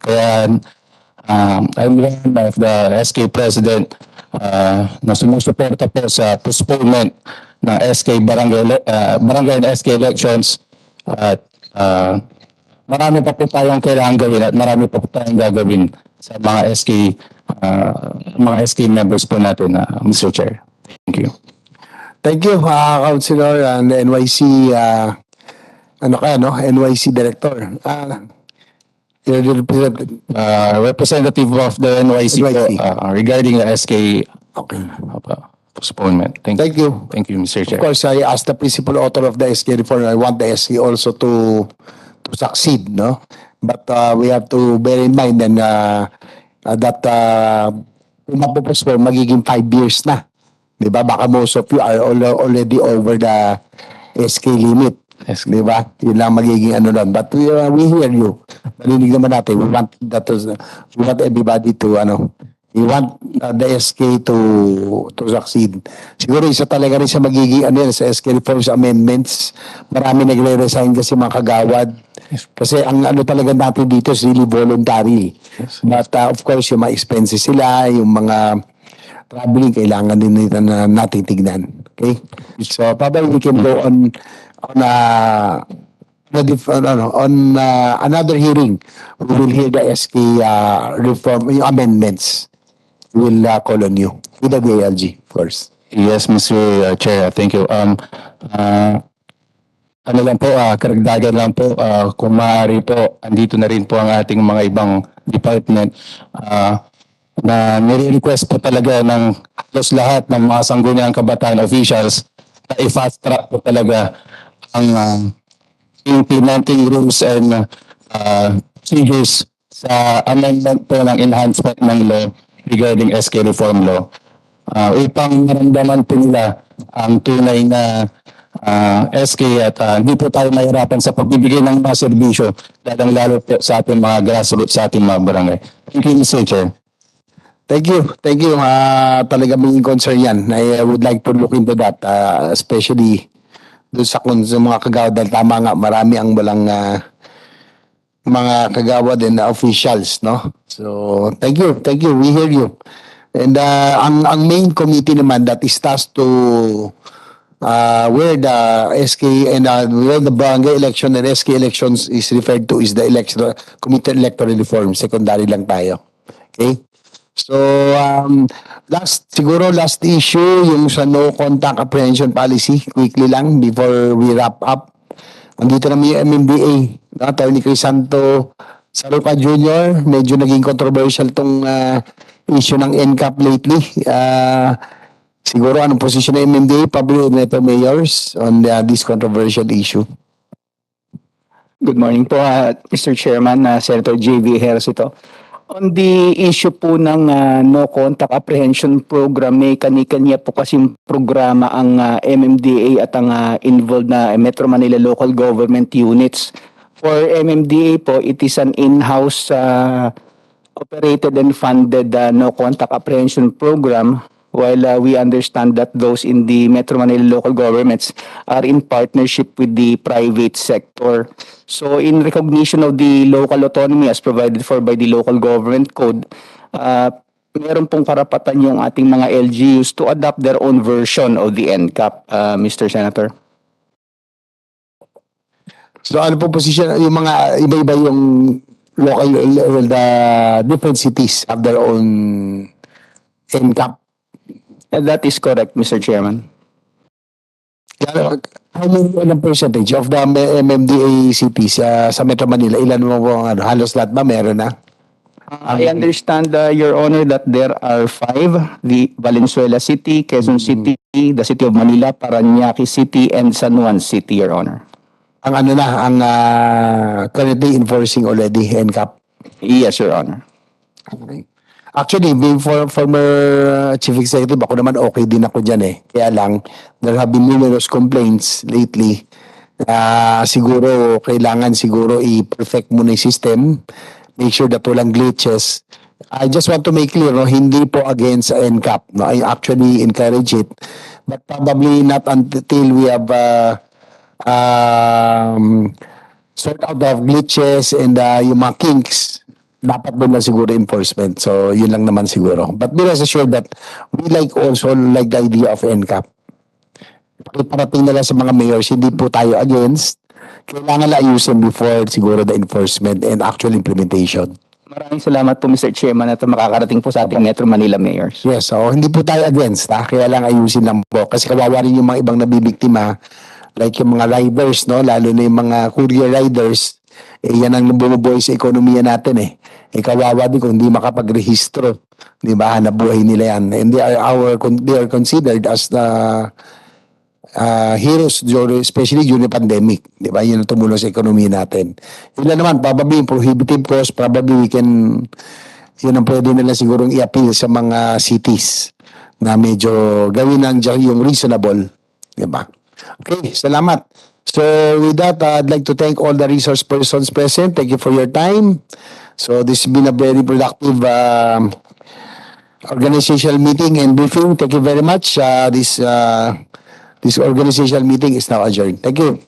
Kaya I'm one of the SK President na sumusuporta po sa postponement ng SK Barangay and SK elections at marami pa po tayong kailangan gawin at marami pa po tayong gagawin sa mga SK members po natin, Mr. Chair. Thank you. Thank you, Councilor and NYC, NYC Director. You're the Representative of the NYC, NYC. regarding the SK Okay. postponement. Thank you. Thank you, Mr. Chair. Of course, I asked the principal author of the SK reform, I want the SK also to succeed, no? But we have to bear in mind then that kung mapopostpone, magiging 5 years na. Di ba? Baka most of you are already over the SK limit. Yes. Di ba? Yun lang magiging ano doon. But we hear you. Narinig naman natin. We want everybody to we want the SK to succeed. Siguro isa talaga rin sa magiging sa SK reforms amendments. Marami nagre-resign kasi mga kagawad. Kasi ang talaga natin dito is really voluntary. Yes. But of course, yung mga expenses sila, yung mga traveling, kailangan din natin tignan. Okay? So, probably we can go on another hearing. We will hear the SK reform amendments. We will call on you with the DLG first. Yes, Mr. Chair. Thank you. Ano lang po, karagdagan lang po, kung maaari po, andito na rin po ang ating mga ibang department na nire-request po talaga ng halos lahat ng mga sangguniang kabataan officials na i-fast track po talaga ang implementing rules and procedures sa amendment po ng enhancement ng law regarding SK reform law. Upang maramdaman po nila ang tunay na SK at hindi po tayo mahirapan sa pagbibigay ng mga serbisyo, lalong-lalo po sa ating mga grassroots, sa ating mga barangay. Thank you, Mr. Chair. Thank you. Thank you. Talaga may concern yan. I would like to look into that, especially doon sa mga kagawad. Dahil tama nga, marami ang walang mga kagawad and officials, no? So, thank you. Thank you. We hear you. And ang main committee naman that is tasked to where the SK and where the barangay election and SK elections is referred to is the committee electoral reform. Secondary lang tayo. Okay? So, last issue, yung sa no contact apprehension policy, quickly lang before we wrap up. Andito naman yung MMDA, Attorney Crisanto Saluca Jr., medyo naging controversial tong issue ng NCAP lately. Siguro anong position ng MMDA, Public Neto Mayors on this controversial issue? Good morning po, Mr. Chairman, Senator J.V. Ejercito. On the issue po ng no contact apprehension program, may kani-kanya po kasing programa ang MMDA at ang involved na Metro Manila local government units. For MMDA po, it is an in-house operated and funded no contact apprehension program, while we understand that those in the Metro Manila local governments are in partnership with the private sector. So in recognition of the local autonomy as provided for by the local government code, meron pong karapatan yung ating mga LGUs to adopt their own version of the NCAP, Mr. Senator. So ano po position, yung mga iba-iba yung local, the different cities have their own NCAP? That is correct, Mr. Chairman. How many percentage of the MMDA cities sa Metro Manila? Ilan mo po, halos lahat ba meron na? I understand, Your Honor, that there are 5, the Valenzuela City, Quezon City, the City of Manila, Parañaque City, and San Juan City, Your Honor. Ang currently enforcing already NCAP? Yes, Your Honor. Okay. Actually, being former chief executive, ako naman okay din ako dyan eh. Kaya lang, there have been numerous complaints lately. Siguro, kailangan i-perfect muna yung system. Make sure that walang glitches. I just want to make clear, no, hindi po against NCAP. No? I actually encourage it. But probably not until we have sort out the glitches and yung mga kinks dapat doon na siguro enforcement. So, yun lang naman siguro. But be rest assured that we also like the idea of NCAP. Parating na lang sa mga mayors, hindi po tayo against. Kailangan na ayusin before siguro the enforcement and actual implementation. Maraming salamat po Mr. Chairman at makakarating po sa ating Metro Manila mayors. Yes, so hindi po tayo against, ha? Kaya lang ayusin lang po. Kasi kawawa rin yung mga ibang nabibiktima, like yung mga riders, no? Lalo na yung mga courier riders, yan ang bumubuhay sa ekonomiya natin eh. Kawawa din kung hindi makapagrehistro. Di ba? Hanap buhay nila yan. And they are considered as the heroes, especially during the pandemic. Di ba? Yun ang tumulong sa ekonomiya natin. Yun lang naman, probably prohibitive cost, probably we can, yun ang pwede nila sigurong i-appeal sa mga cities na medyo gawin lang yung reasonable. Di ba? Okay, salamat. So with that, I'd like to thank all the resource persons present. Thank you for your time. So this has been a very productive organizational meeting and briefing. Thank you very much. This organizational meeting is now adjourned. Thank you.